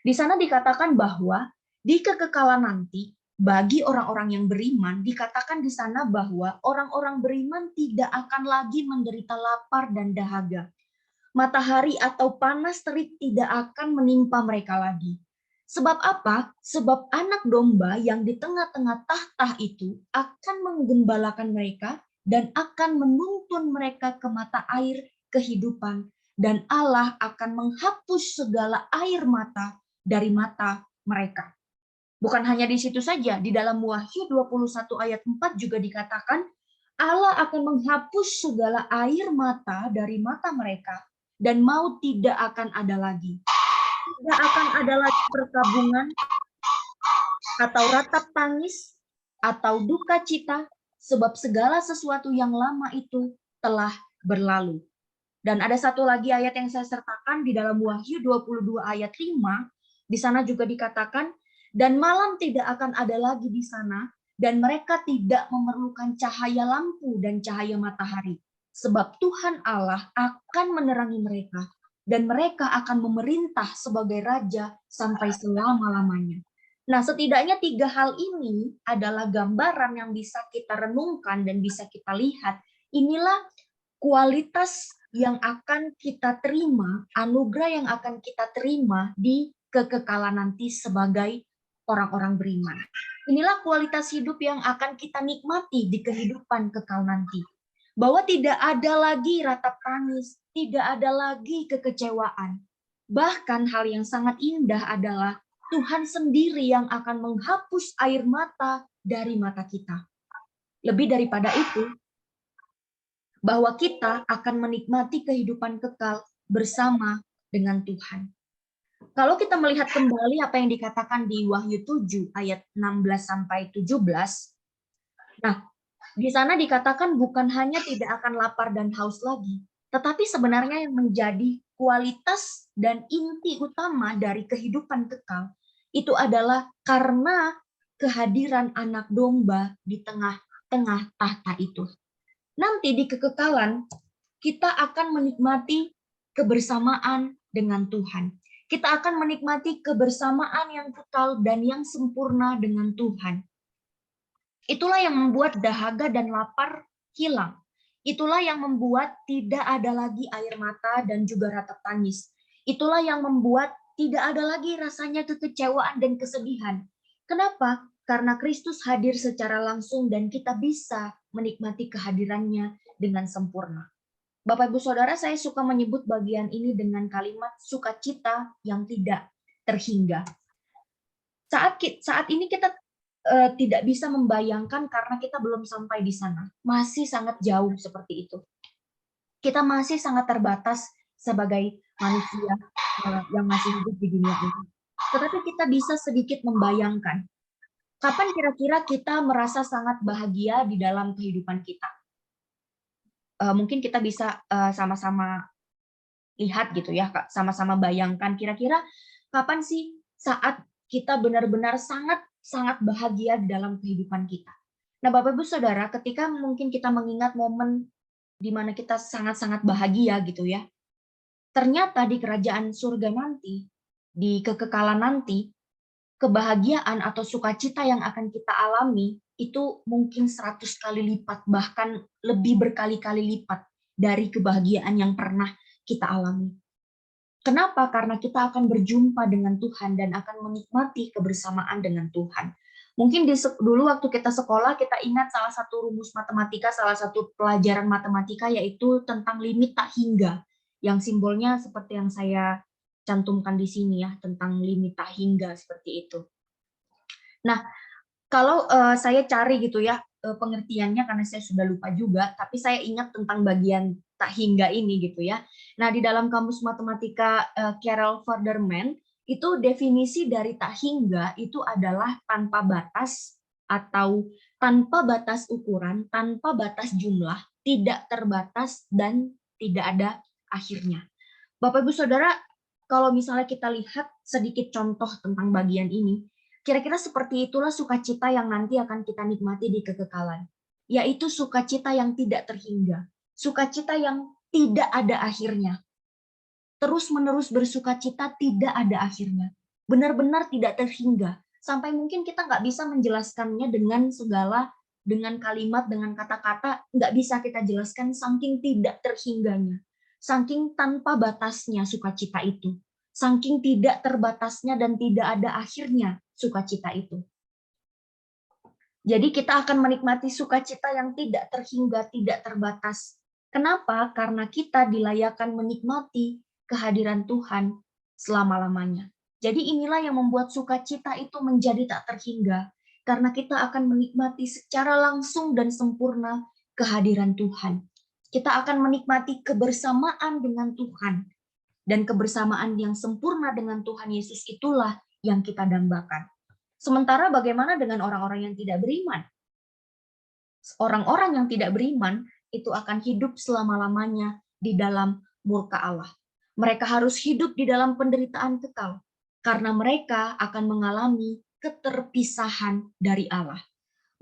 Di sana dikatakan bahwa di kekekalan nanti, bagi orang-orang yang beriman, dikatakan di sana bahwa orang-orang beriman tidak akan lagi menderita lapar dan dahaga. Matahari atau panas terik tidak akan menimpa mereka lagi. Sebab apa? Sebab anak domba yang di tengah-tengah tahta itu akan menggembalakan mereka dan akan menuntun mereka ke mata air kehidupan. Dan Allah akan menghapus segala air mata dari mata mereka. Bukan hanya di situ saja, di dalam Wahyu 21 ayat 4 juga dikatakan Allah akan menghapus segala air mata dari mata mereka dan maut tidak akan ada lagi. Tidak akan ada lagi perkabungan atau ratap tangis atau duka cita, sebab segala sesuatu yang lama itu telah berlalu. Dan ada satu lagi ayat yang saya sertakan di dalam Wahyu 22 ayat 5, di sana juga dikatakan, dan malam tidak akan ada lagi di sana, dan mereka tidak memerlukan cahaya lampu dan cahaya matahari. Sebab Tuhan Allah akan menerangi mereka, dan mereka akan memerintah sebagai raja sampai selama-lamanya. Nah, setidaknya 3 hal ini adalah gambaran yang bisa kita renungkan dan bisa kita lihat. Inilah kualitas yang akan kita terima, anugerah yang akan kita terima di kekekalan nanti sebagai orang-orang beriman. Inilah kualitas hidup yang akan kita nikmati di kehidupan kekal nanti. Bahwa tidak ada lagi ratap tangis, tidak ada lagi kekecewaan. Bahkan hal yang sangat indah adalah Tuhan sendiri yang akan menghapus air mata dari mata kita. Lebih daripada itu, bahwa kita akan menikmati kehidupan kekal bersama dengan Tuhan. Kalau kita melihat kembali apa yang dikatakan di Wahyu 7 ayat 16 sampai 17, nah, di sana dikatakan bukan hanya tidak akan lapar dan haus lagi, tetapi sebenarnya yang menjadi kualitas dan inti utama dari kehidupan kekal itu adalah karena kehadiran anak domba di tengah-tengah tahta itu. Nanti di kekekalan kita akan menikmati kebersamaan dengan Tuhan. Kita akan menikmati kebersamaan yang kekal dan yang sempurna dengan Tuhan. Itulah yang membuat dahaga dan lapar hilang. Itulah yang membuat tidak ada lagi air mata dan juga ratap tangis. Itulah yang membuat tidak ada lagi rasanya kekecewaan dan kesedihan. Kenapa? Karena Kristus hadir secara langsung dan kita bisa menikmati kehadirannya dengan sempurna. Bapak Ibu Saudara, saya suka menyebut bagian ini dengan kalimat sukacita yang tidak terhingga. Saat ini kita tidak bisa membayangkan karena kita belum sampai di sana. Masih sangat jauh seperti itu. Kita masih sangat terbatas sebagai manusia yang masih hidup di dunia ini. Tetapi kita bisa sedikit membayangkan kapan kira-kira kita merasa sangat bahagia di dalam kehidupan kita. Mungkin kita bisa sama-sama lihat gitu ya, sama-sama bayangkan kira-kira kapan sih saat kita benar-benar sangat bahagia di dalam kehidupan kita. Nah, Bapak Ibu Saudara, ketika mungkin kita mengingat momen di mana kita sangat-sangat bahagia gitu ya, ternyata di kerajaan surga nanti, di kekekalan nanti, kebahagiaan atau sukacita yang akan kita alami itu mungkin 100 kali lipat, bahkan lebih berkali-kali lipat dari kebahagiaan yang pernah kita alami. Kenapa? Karena kita akan berjumpa dengan Tuhan dan akan menikmati kebersamaan dengan Tuhan. Mungkin dulu waktu kita sekolah, kita ingat salah satu rumus matematika, salah satu pelajaran matematika yaitu tentang limit tak hingga, yang simbolnya seperti yang saya cantumkan di sini ya, tentang limit tak hingga seperti itu. Nah, kalau saya cari gitu ya pengertiannya karena saya sudah lupa juga, tapi saya ingat tentang bagian tak hingga ini gitu ya. Nah, di dalam kamus matematika Carol Vorderman itu definisi dari tak hingga itu adalah tanpa batas atau tanpa batas ukuran, tanpa batas jumlah, tidak terbatas dan tidak ada akhirnya. Bapak Ibu Saudara, kalau misalnya kita lihat sedikit contoh tentang bagian ini, kira-kira seperti itulah sukacita yang nanti akan kita nikmati di kekekalan, yaitu sukacita yang tidak terhingga, sukacita yang tidak ada akhirnya. Terus-menerus bersukacita tidak ada akhirnya, benar-benar tidak terhingga, sampai mungkin kita nggak bisa menjelaskannya dengan kalimat, dengan kata-kata, nggak bisa kita jelaskan saking tidak terhingganya, saking tanpa batasnya sukacita itu, saking tidak terbatasnya dan tidak ada akhirnya sukacita itu. Jadi kita akan menikmati sukacita yang tidak terhingga, tidak terbatas. Kenapa? Karena kita dilayakan menikmati kehadiran Tuhan selama-lamanya. Jadi inilah yang membuat sukacita itu menjadi tak terhingga, karena kita akan menikmati secara langsung dan sempurna kehadiran Tuhan. Kita akan menikmati kebersamaan dengan Tuhan, dan kebersamaan yang sempurna dengan Tuhan Yesus itulah yang kita dambakan. Sementara bagaimana dengan orang-orang yang tidak beriman? Orang-orang yang tidak beriman itu akan hidup selama-lamanya di dalam murka Allah. Mereka harus hidup di dalam penderitaan kekal, karena mereka akan mengalami keterpisahan dari Allah.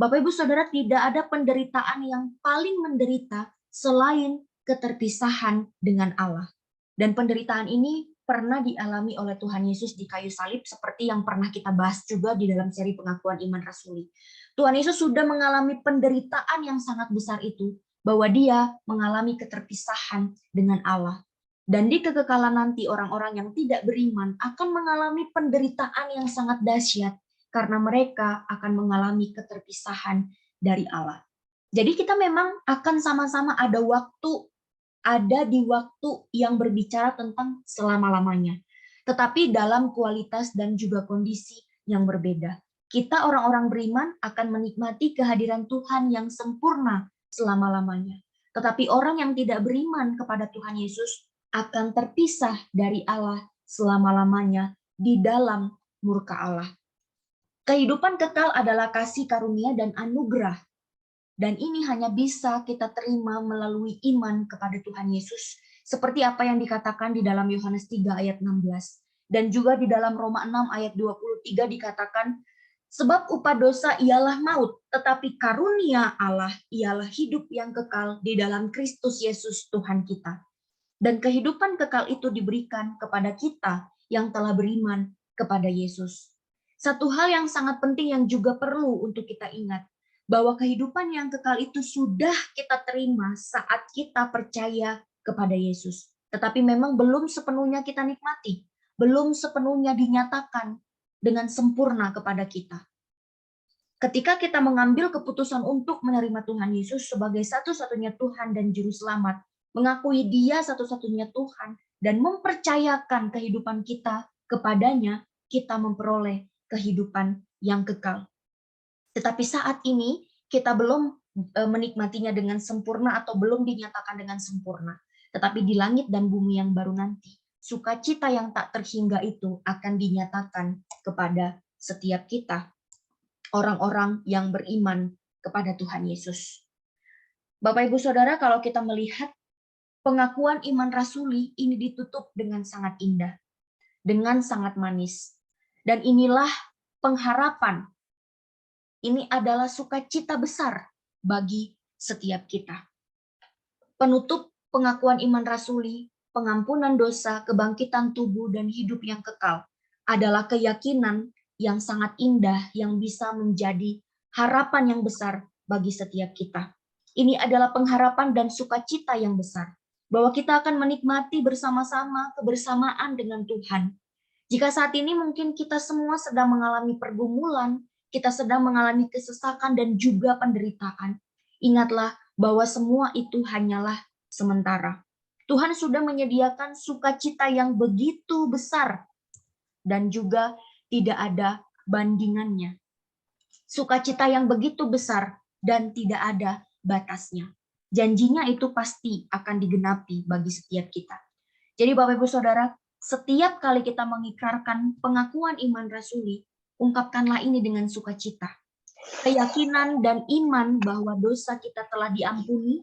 Bapak Ibu Saudara, tidak ada penderitaan yang paling menderita selain keterpisahan dengan Allah. Dan penderitaan ini pernah dialami oleh Tuhan Yesus di kayu salib seperti yang pernah kita bahas juga di dalam seri pengakuan iman rasuli. Tuhan Yesus sudah mengalami penderitaan yang sangat besar itu, bahwa dia mengalami keterpisahan dengan Allah. Dan di kekekalan nanti orang-orang yang tidak beriman akan mengalami penderitaan yang sangat dahsyat karena mereka akan mengalami keterpisahan dari Allah. Jadi kita memang akan sama-sama ada di waktu yang berbicara tentang selama-lamanya. Tetapi dalam kualitas dan juga kondisi yang berbeda. Kita orang-orang beriman akan menikmati kehadiran Tuhan yang sempurna selama-lamanya. Tetapi orang yang tidak beriman kepada Tuhan Yesus akan terpisah dari Allah selama-lamanya di dalam murka Allah. Kehidupan kekal adalah kasih karunia dan anugerah. Dan ini hanya bisa kita terima melalui iman kepada Tuhan Yesus. Seperti apa yang dikatakan di dalam Yohanes 3 ayat 16. Dan juga di dalam Roma 6 ayat 23 dikatakan, sebab upah dosa ialah maut, tetapi karunia Allah ialah hidup yang kekal di dalam Kristus Yesus Tuhan kita. Dan kehidupan kekal itu diberikan kepada kita yang telah beriman kepada Yesus. Satu hal yang sangat penting yang juga perlu untuk kita ingat, bahwa kehidupan yang kekal itu sudah kita terima saat kita percaya kepada Yesus. Tetapi memang belum sepenuhnya kita nikmati, belum sepenuhnya dinyatakan dengan sempurna kepada kita. Ketika kita mengambil keputusan untuk menerima Tuhan Yesus sebagai satu-satunya Tuhan dan Juru Selamat, mengakui Dia satu-satunya Tuhan, dan mempercayakan kehidupan kita kepadanya, kita memperoleh kehidupan yang kekal. Tetapi saat ini kita belum menikmatinya dengan sempurna atau belum dinyatakan dengan sempurna. Tetapi di langit dan bumi yang baru nanti, sukacita yang tak terhingga itu akan dinyatakan kepada setiap kita, orang-orang yang beriman kepada Tuhan Yesus. Bapak Ibu Saudara, kalau kita melihat pengakuan iman rasuli ini ditutup dengan sangat indah, dengan sangat manis. Dan inilah pengharapan. Ini adalah sukacita besar bagi setiap kita. Penutup pengakuan iman rasuli, pengampunan dosa, kebangkitan tubuh, dan hidup yang kekal adalah keyakinan yang sangat indah yang bisa menjadi harapan yang besar bagi setiap kita. Ini adalah pengharapan dan sukacita yang besar bahwa kita akan menikmati bersama-sama kebersamaan dengan Tuhan. Jika saat ini mungkin kita semua sedang mengalami pergumulan, kita sedang mengalami kesesakan dan juga penderitaan, ingatlah bahwa semua itu hanyalah sementara. Tuhan sudah menyediakan sukacita yang begitu besar dan juga tidak ada bandingannya. Sukacita yang begitu besar dan tidak ada batasnya. Janjinya itu pasti akan digenapi bagi setiap kita. Jadi Bapak Ibu Saudara, setiap kali kita mengikrarkan pengakuan iman rasuli, ungkapkanlah ini dengan sukacita. Keyakinan dan iman bahwa dosa kita telah diampuni,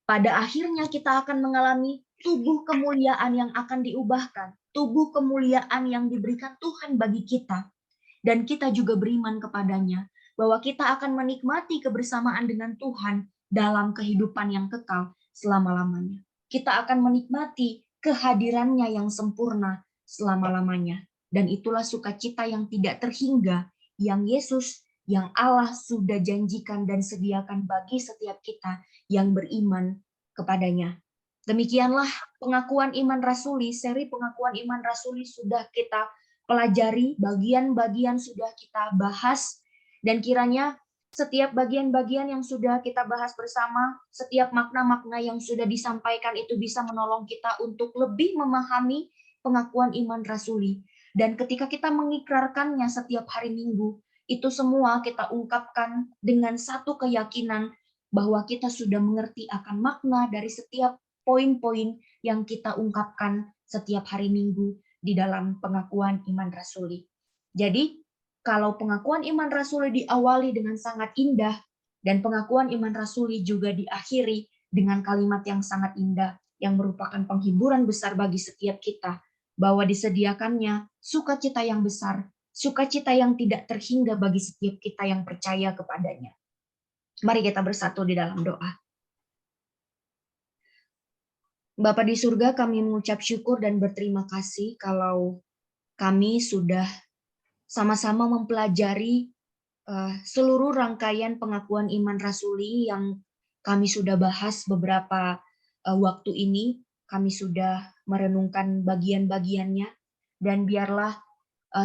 pada akhirnya kita akan mengalami tubuh kemuliaan yang akan diubahkan, tubuh kemuliaan yang diberikan Tuhan bagi kita, dan kita juga beriman kepadanya, bahwa kita akan menikmati kebersamaan dengan Tuhan dalam kehidupan yang kekal selama-lamanya. Kita akan menikmati kehadirannya yang sempurna selama-lamanya. Dan itulah sukacita yang tidak terhingga, yang Yesus, yang Allah sudah janjikan dan sediakan bagi setiap kita yang beriman kepadanya. Demikianlah pengakuan iman rasuli, seri pengakuan iman rasuli sudah kita pelajari, bagian-bagian sudah kita bahas, dan kiranya setiap bagian-bagian yang sudah kita bahas bersama, setiap makna-makna yang sudah disampaikan itu bisa menolong kita untuk lebih memahami pengakuan iman rasuli. Dan ketika kita mengikrarkannya setiap hari Minggu, itu semua kita ungkapkan dengan satu keyakinan bahwa kita sudah mengerti akan makna dari setiap poin-poin yang kita ungkapkan setiap hari Minggu di dalam pengakuan iman rasuli. Jadi, kalau pengakuan iman rasuli diawali dengan sangat indah, dan pengakuan iman rasuli juga diakhiri dengan kalimat yang sangat indah, yang merupakan penghiburan besar bagi setiap kita, bahwa disediakannya sukacita yang besar, sukacita yang tidak terhingga bagi setiap kita yang percaya kepadanya. Mari kita bersatu di dalam doa. Bapa di surga, kami mengucap syukur dan berterima kasih kalau kami sudah sama-sama mempelajari seluruh rangkaian pengakuan iman rasuli yang kami sudah bahas beberapa waktu ini. Kami sudah merenungkan bagian-bagiannya, dan biarlah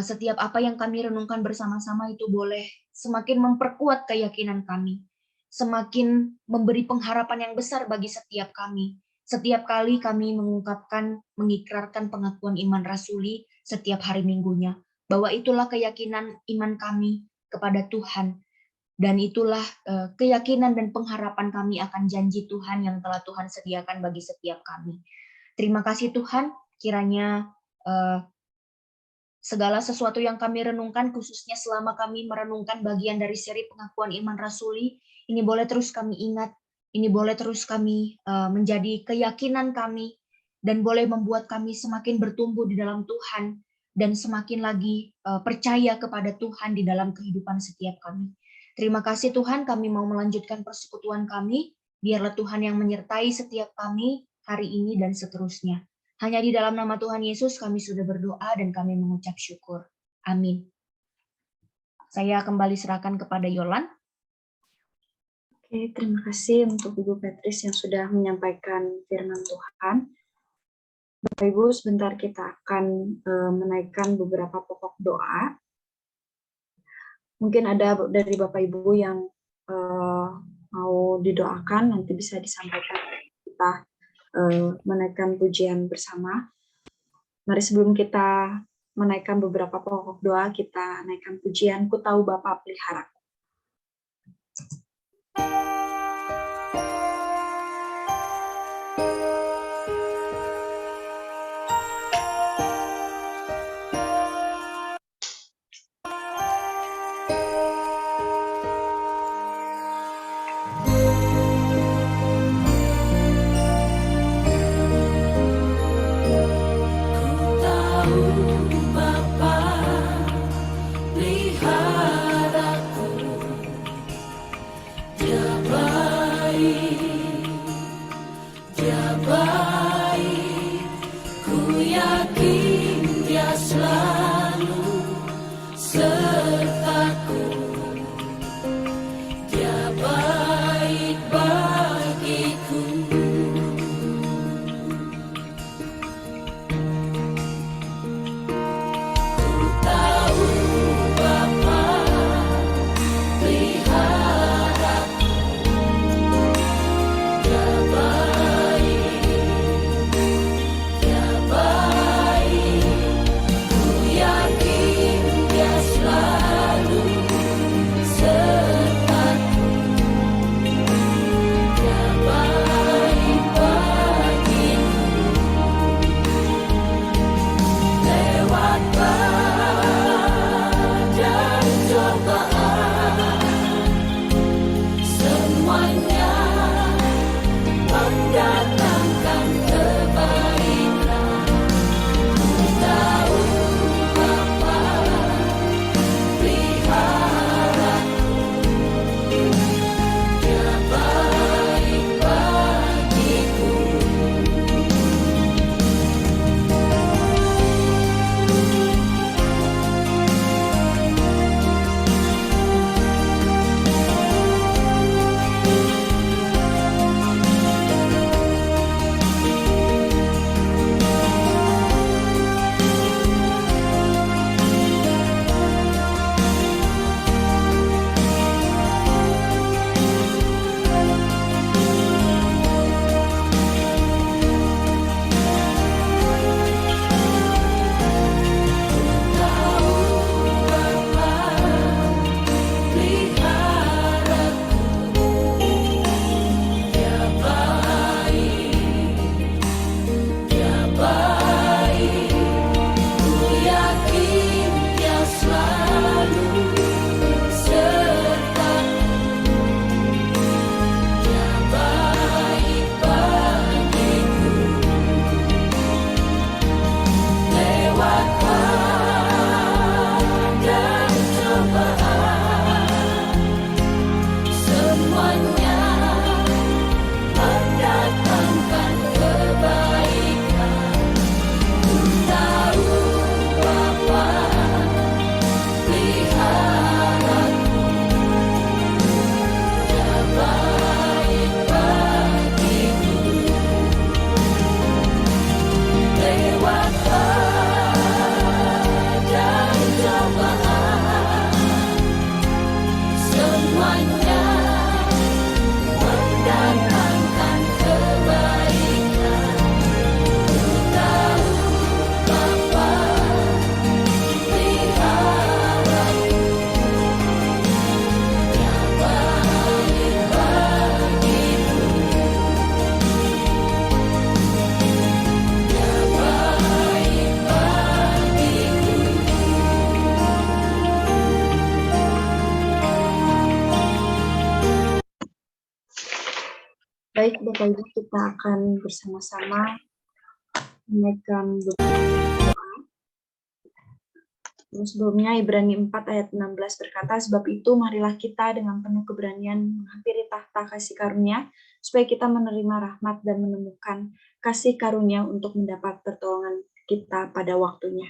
setiap apa yang kami renungkan bersama-sama itu boleh semakin memperkuat keyakinan kami, semakin memberi pengharapan yang besar bagi setiap kami. Setiap kali kami mengungkapkan, mengikrarkan pengakuan iman rasuli setiap hari Minggunya, bahwa itulah keyakinan iman kami kepada Tuhan, dan itulah keyakinan dan pengharapan kami akan janji Tuhan yang telah Tuhan sediakan bagi setiap kami. Terima kasih Tuhan, kiranya segala sesuatu yang kami renungkan, khususnya selama kami merenungkan bagian dari seri pengakuan iman rasuli, ini boleh terus kami ingat, ini boleh terus kami menjadi keyakinan kami, dan boleh membuat kami semakin bertumbuh di dalam Tuhan, dan semakin lagi percaya kepada Tuhan di dalam kehidupan setiap kami. Terima kasih Tuhan, kami mau melanjutkan persekutuan kami, biarlah Tuhan yang menyertai setiap kami hari ini dan seterusnya. Hanya di dalam nama Tuhan Yesus kami sudah berdoa dan kami mengucap syukur. Amin. Saya kembali serahkan kepada Yolan. Oke, terima kasih untuk Ibu Petris yang sudah menyampaikan firman Tuhan. Bapak Ibu, sebentar kita akan menaikkan beberapa pokok doa. Mungkin ada dari Bapak Ibu yang mau didoakan, nanti bisa disampaikan. Kita menaikkan pujian bersama. Mari sebelum kita menaikkan beberapa pokok doa, kita naikkan pujian Ku Tahu Bapa Pelihara. Baik, Bapak Ibu, kita akan bersama-sama menaikkan doa. Sebelumnya Ibrani 4 ayat 16 berkata, sebab itu marilah kita dengan penuh keberanian menghampiri tahta kasih karunia, supaya kita menerima rahmat dan menemukan kasih karunia untuk mendapat pertolongan kita pada waktunya.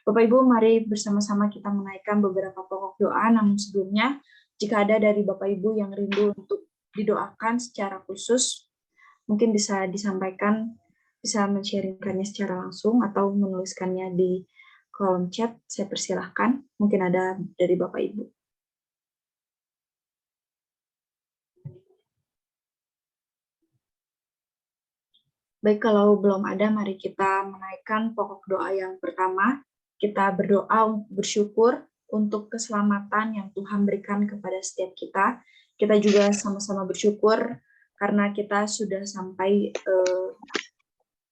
Bapak Ibu, mari bersama-sama kita menaikkan beberapa pokok doa, namun sebelumnya, jika ada dari Bapak Ibu yang rindu untuk didoakan secara khusus, mungkin bisa disampaikan, bisa men-sharingkannya secara langsung atau menuliskannya di kolom chat. Saya persilahkan, mungkin ada dari Bapak Ibu. Baik, kalau belum ada, mari kita menaikkan pokok doa yang pertama. Kita berdoa bersyukur untuk keselamatan yang Tuhan berikan kepada setiap kita. Kita juga sama-sama bersyukur karena kita sudah sampai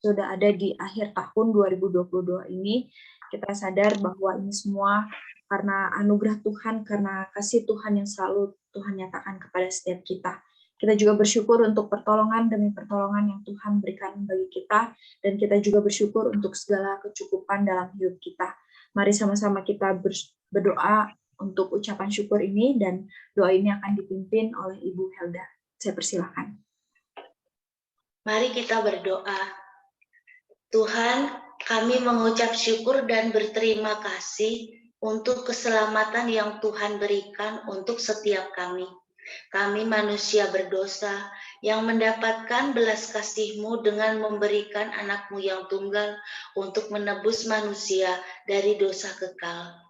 sudah ada di akhir tahun 2022 ini. Kita sadar bahwa ini semua karena anugerah Tuhan, karena kasih Tuhan yang selalu Tuhan nyatakan kepada setiap kita. Kita juga bersyukur untuk pertolongan demi pertolongan yang Tuhan berikan bagi kita, dan kita juga bersyukur untuk segala kecukupan dalam hidup kita. Mari sama-sama kita berdoa untuk ucapan syukur ini, dan doa ini akan dipimpin oleh Ibu Helda. Saya persilahkan. Mari kita berdoa. Tuhan, kami mengucap syukur dan berterima kasih untuk keselamatan yang Tuhan berikan untuk setiap kami. Kami manusia berdosa yang mendapatkan belas kasih-Mu dengan memberikan anak-Mu yang tunggal untuk menebus manusia dari dosa kekal.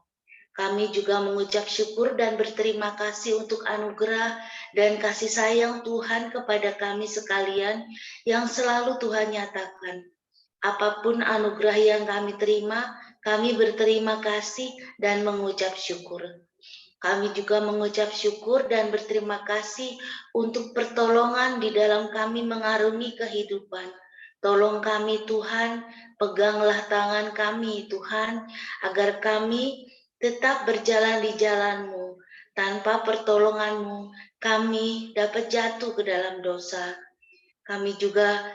Kami juga mengucap syukur dan berterima kasih untuk anugerah dan kasih sayang Tuhan kepada kami sekalian yang selalu Tuhan nyatakan. Apapun anugerah yang kami terima, kami berterima kasih dan mengucap syukur. Kami juga mengucap syukur dan berterima kasih untuk pertolongan di dalam kami mengarungi kehidupan. Tolong kami Tuhan, peganglah tangan kami Tuhan, agar kami tetap berjalan di jalan-Mu. Tanpa pertolongan-Mu, kami dapat jatuh ke dalam dosa. Kami juga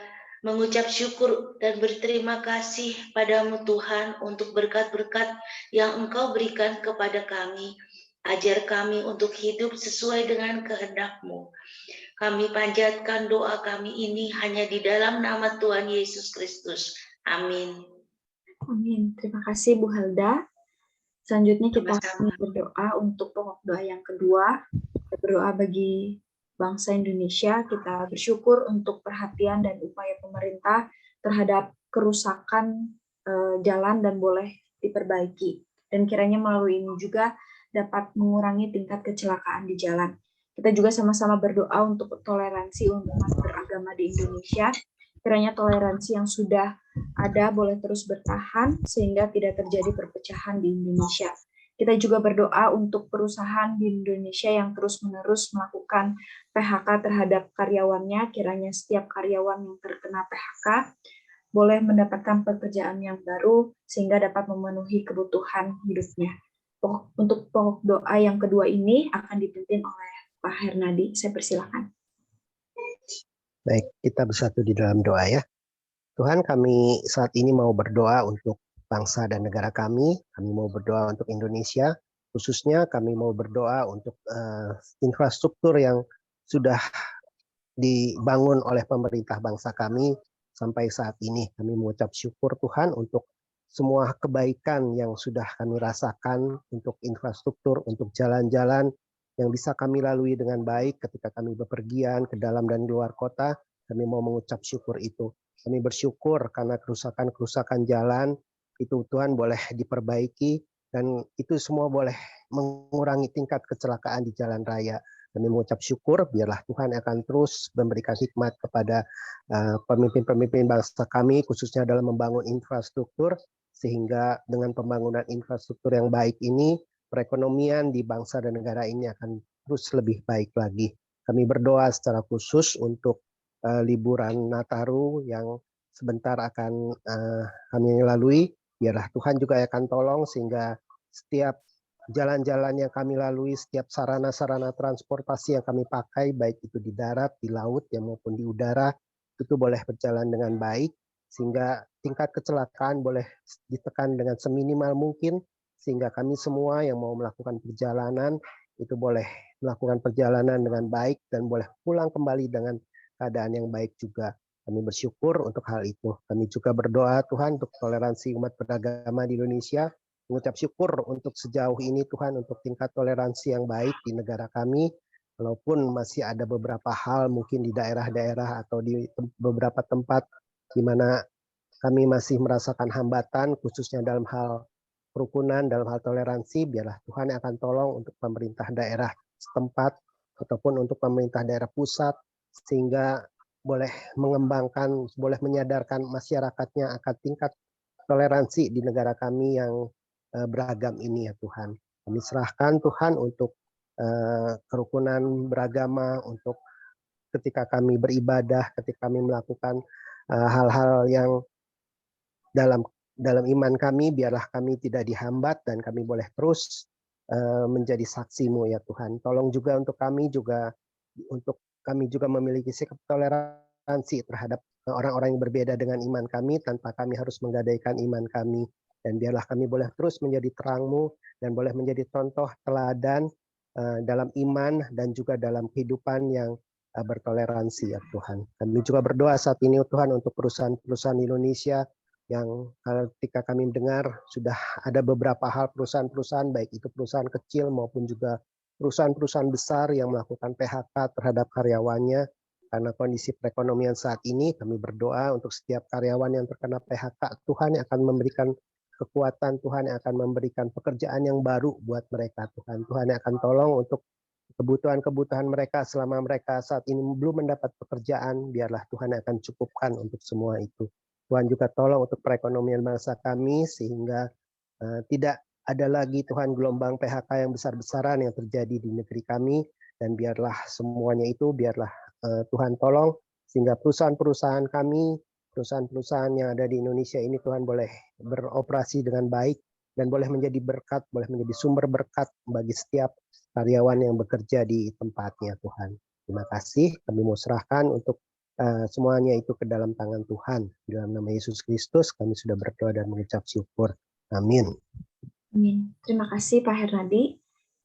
mengucap syukur dan berterima kasih padamu Tuhan untuk berkat-berkat yang Engkau berikan kepada kami. Ajar kami untuk hidup sesuai dengan kehendak-Mu. Kami panjatkan doa kami ini hanya di dalam nama Tuhan Yesus Kristus. Amin. Amin. Terima kasih Bu Helda. Selanjutnya kita Sama-sama. berdoa untuk pokok doa yang kedua. Kita berdoa bagi bangsa Indonesia. Kita bersyukur untuk perhatian dan upaya pemerintah terhadap kerusakan jalan dan boleh diperbaiki. Dan kiranya melalui ini juga dapat mengurangi tingkat kecelakaan di jalan. Kita juga sama-sama berdoa untuk toleransi umat beragama di Indonesia. Kiranya toleransi yang sudah ada boleh terus bertahan sehingga tidak terjadi perpecahan di Indonesia. Kita juga berdoa untuk perusahaan di Indonesia yang terus-menerus melakukan PHK terhadap karyawannya. Kiranya setiap karyawan yang terkena PHK boleh mendapatkan pekerjaan yang baru sehingga dapat memenuhi kebutuhan hidupnya. Untuk pokok doa yang kedua ini akan dipimpin oleh Pak Hernadi. Saya persilakan. Baik, kita bersatu di dalam doa ya. Tuhan, kami saat ini mau berdoa untuk bangsa dan negara kami. Kami mau berdoa untuk Indonesia. Khususnya kami mau berdoa untuk infrastruktur yang sudah dibangun oleh pemerintah bangsa kami sampai saat ini. Kami mengucap syukur Tuhan untuk semua kebaikan yang sudah kami rasakan untuk infrastruktur, untuk jalan-jalan yang bisa kami lalui dengan baik ketika kami bepergian ke dalam dan luar kota. Kami mau mengucap syukur itu. Kami bersyukur karena kerusakan-kerusakan jalan itu Tuhan boleh diperbaiki dan itu semua boleh mengurangi tingkat kecelakaan di jalan raya. Kami mengucap syukur, biarlah Tuhan akan terus memberikan hikmat kepada pemimpin-pemimpin bangsa kami, khususnya dalam membangun infrastruktur, sehingga dengan pembangunan infrastruktur yang baik ini, perekonomian di bangsa dan negara ini akan terus lebih baik lagi. Kami berdoa secara khusus untuk liburan Nataru yang sebentar akan kami lalui. Biarlah Tuhan juga akan tolong sehingga setiap jalan-jalan yang kami lalui, setiap sarana-sarana transportasi yang kami pakai, baik itu di darat, di laut, ya maupun di udara, itu boleh berjalan dengan baik, sehingga tingkat kecelakaan boleh ditekan dengan seminimal mungkin, sehingga kami semua yang mau melakukan perjalanan, itu boleh melakukan perjalanan dengan baik, dan boleh pulang kembali dengan keadaan yang baik juga. Kami bersyukur untuk hal itu. Kami juga berdoa Tuhan untuk toleransi umat beragama di Indonesia, mengucap syukur untuk sejauh ini Tuhan untuk tingkat toleransi yang baik di negara kami, walaupun masih ada beberapa hal mungkin di daerah-daerah atau di beberapa tempat di mana kami masih merasakan hambatan, khususnya dalam hal kerukunan, dalam hal toleransi. Biarlah Tuhan yang akan tolong untuk pemerintah daerah setempat ataupun untuk pemerintah daerah pusat, sehingga boleh mengembangkan, boleh menyadarkan masyarakatnya akan tingkat toleransi di negara kami yang beragam ini ya Tuhan. Kami serahkan Tuhan untuk kerukunan beragama, untuk ketika kami beribadah, ketika kami melakukan hal-hal yang dalam iman kami, biarlah kami tidak dihambat dan kami boleh terus menjadi saksi-Mu ya Tuhan. Tolong juga untuk kami juga memiliki sikap toleransi terhadap orang-orang yang berbeda dengan iman kami, tanpa kami harus menggadaikan iman kami. Dan biarlah kami boleh terus menjadi terang-Mu dan boleh menjadi contoh teladan dalam iman dan juga dalam kehidupan yang bertoleransi ya Tuhan. Kami juga berdoa saat ini Tuhan untuk perusahaan-perusahaan Indonesia yang ketika kami mendengar sudah ada beberapa hal perusahaan-perusahaan, baik itu perusahaan kecil maupun juga perusahaan-perusahaan besar yang melakukan PHK terhadap karyawannya. Karena kondisi perekonomian saat ini, kami berdoa untuk setiap karyawan yang terkena PHK, Tuhan yang akan memberikan kekuatan, Tuhan yang akan memberikan pekerjaan yang baru buat mereka, Tuhan. Tuhan yang akan tolong untuk kebutuhan-kebutuhan mereka selama mereka saat ini belum mendapat pekerjaan, biarlah Tuhan yang akan cukupkan untuk semua itu. Tuhan juga tolong untuk perekonomian bangsa kami, sehingga tidak ada lagi Tuhan gelombang PHK yang besar-besaran yang terjadi di negeri kami, dan biarlah semuanya itu, biarlah Tuhan tolong, sehingga perusahaan-perusahaan kami, perusahaan-perusahaan yang ada di Indonesia ini Tuhan boleh beroperasi dengan baik, dan boleh menjadi berkat, boleh menjadi sumber berkat bagi setiap karyawan yang bekerja di tempatnya Tuhan. Terima kasih, kami mau serahkan untuk semuanya itu ke dalam tangan Tuhan. Di dalam nama Yesus Kristus kami sudah berdoa dan mengucap syukur. Amin. Amin. Terima kasih Pak Hernadi.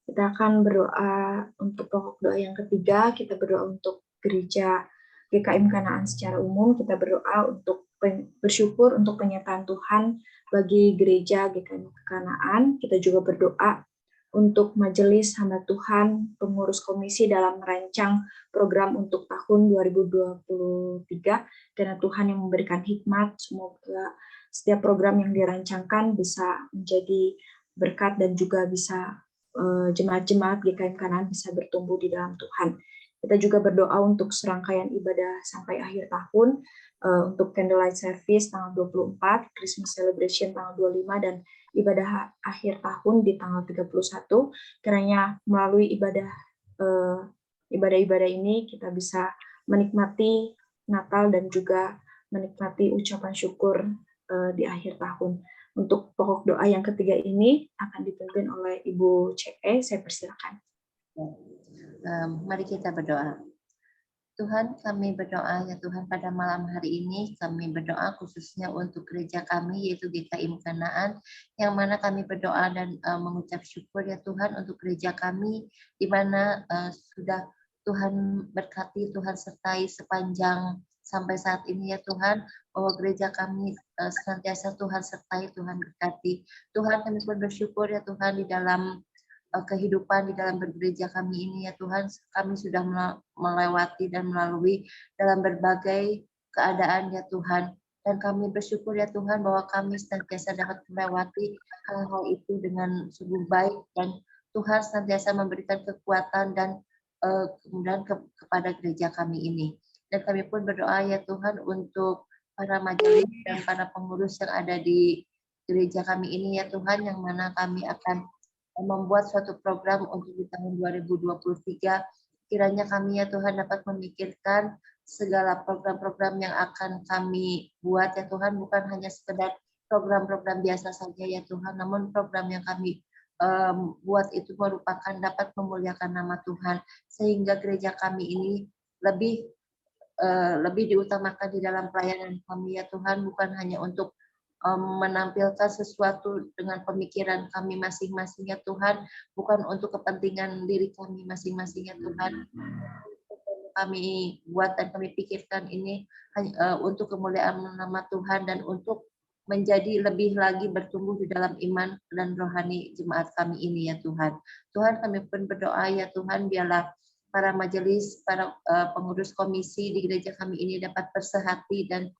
Kita akan berdoa untuk pokok doa yang ketiga. Kita berdoa untuk gereja GKIM Kanaan secara umum. Kita berdoa untuk bersyukur untuk penyertaan Tuhan bagi gereja GKIM Kanaan. Kita juga berdoa untuk majelis hamba Tuhan, pengurus komisi dalam merancang program untuk tahun 2023, karena Tuhan yang memberikan hikmat. Semoga setiap program yang dirancangkan bisa menjadi berkat dan juga bisa jemaat-jemaat GKIM Kanaan bisa bertumbuh di dalam Tuhan. Kita juga berdoa untuk serangkaian ibadah sampai akhir tahun, untuk candlelight service tanggal 24, Christmas celebration tanggal 25, dan ibadah akhir tahun di tanggal 31. Kiranya melalui ibadah-ibadah ini kita bisa menikmati Natal dan juga menikmati ucapan syukur di akhir tahun. Untuk pokok doa yang ketiga ini akan dipimpin oleh Ibu CE. Saya persilakan. Mari kita berdoa. Tuhan, kami berdoa ya Tuhan, pada malam hari ini kami berdoa khususnya untuk gereja kami yaitu GKIM Kanaan, yang mana kami berdoa dan mengucap syukur ya Tuhan untuk gereja kami, di mana sudah Tuhan berkati, Tuhan sertai sepanjang sampai saat ini ya Tuhan, bahwa gereja kami senantiasa Tuhan sertai, Tuhan berkati. Tuhan, kami pun bersyukur ya Tuhan di dalam kehidupan di dalam bergereja kami ini ya Tuhan, kami sudah melewati dan melalui dalam berbagai keadaan ya Tuhan, dan kami bersyukur ya Tuhan bahwa kami senantiasa dapat melewati hal-hal itu dengan sungguh baik, dan Tuhan senantiasa memberikan kekuatan dan kemudian kepada gereja kami ini. Dan kami pun berdoa ya Tuhan untuk para majelis dan para pengurus yang ada di gereja kami ini ya Tuhan, yang mana kami akan membuat suatu program untuk di tahun 2023. Kiranya kami ya Tuhan dapat memikirkan segala program-program yang akan kami buat ya Tuhan, bukan hanya sekedar program-program biasa saja ya Tuhan, namun program yang kami buat itu merupakan dapat memuliakan nama Tuhan, sehingga gereja kami ini lebih diutamakan di dalam pelayanan kami ya Tuhan, bukan hanya untuk menampilkan sesuatu dengan pemikiran kami masing-masing ya Tuhan, bukan untuk kepentingan diri kami masing-masing ya Tuhan. Kami buat dan kami pikirkan ini hanya untuk kemuliaan nama Tuhan dan untuk menjadi lebih lagi bertumbuh di dalam iman dan rohani jemaat kami ini ya Tuhan. Tuhan, kami pun berdoa ya Tuhan, biarlah para majelis, para pengurus komisi di gereja kami ini dapat bersehati dan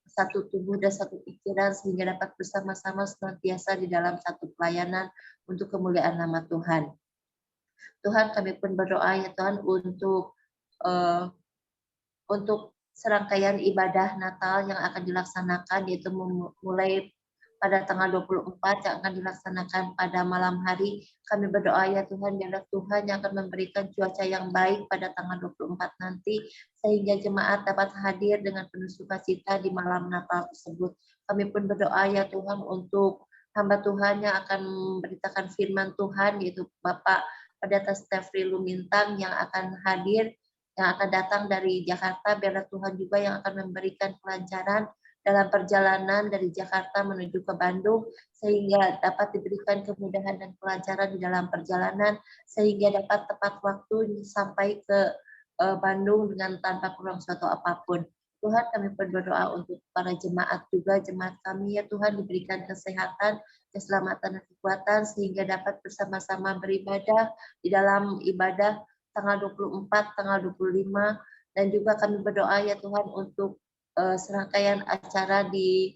satu tubuh dan satu pikiran, sehingga dapat bersama-sama senantiasa di dalam satu pelayanan untuk kemuliaan nama Tuhan. Tuhan, kami pun berdoa ya Tuhan untuk serangkaian ibadah Natal yang akan dilaksanakan, yaitu mulai pada tanggal 24 yang akan dilaksanakan pada malam hari. Kami berdoa ya Tuhan, biarlah Tuhan yang akan memberikan cuaca yang baik pada tanggal 24 nanti, sehingga jemaat dapat hadir dengan penuh sukacita di malam Natal tersebut. Kami pun berdoa ya Tuhan untuk hamba Tuhan yang akan memberitakan firman Tuhan, yaitu Bapak Pendeta Stefri Lumintang yang akan hadir, yang akan datang dari Jakarta. Biarlah Tuhan juga yang akan memberikan kelancaran dalam perjalanan dari Jakarta menuju ke Bandung, sehingga dapat diberikan kemudahan dan kelancaran di dalam perjalanan, sehingga dapat tepat waktu sampai ke Bandung dengan tanpa kurang suatu apapun. Tuhan, kami berdoa untuk para jemaat juga, jemaat kami ya Tuhan, diberikan kesehatan, keselamatan dan kekuatan, sehingga dapat bersama-sama beribadah di dalam ibadah tanggal 24, tanggal 25, dan juga kami berdoa ya Tuhan untuk serangkaian acara di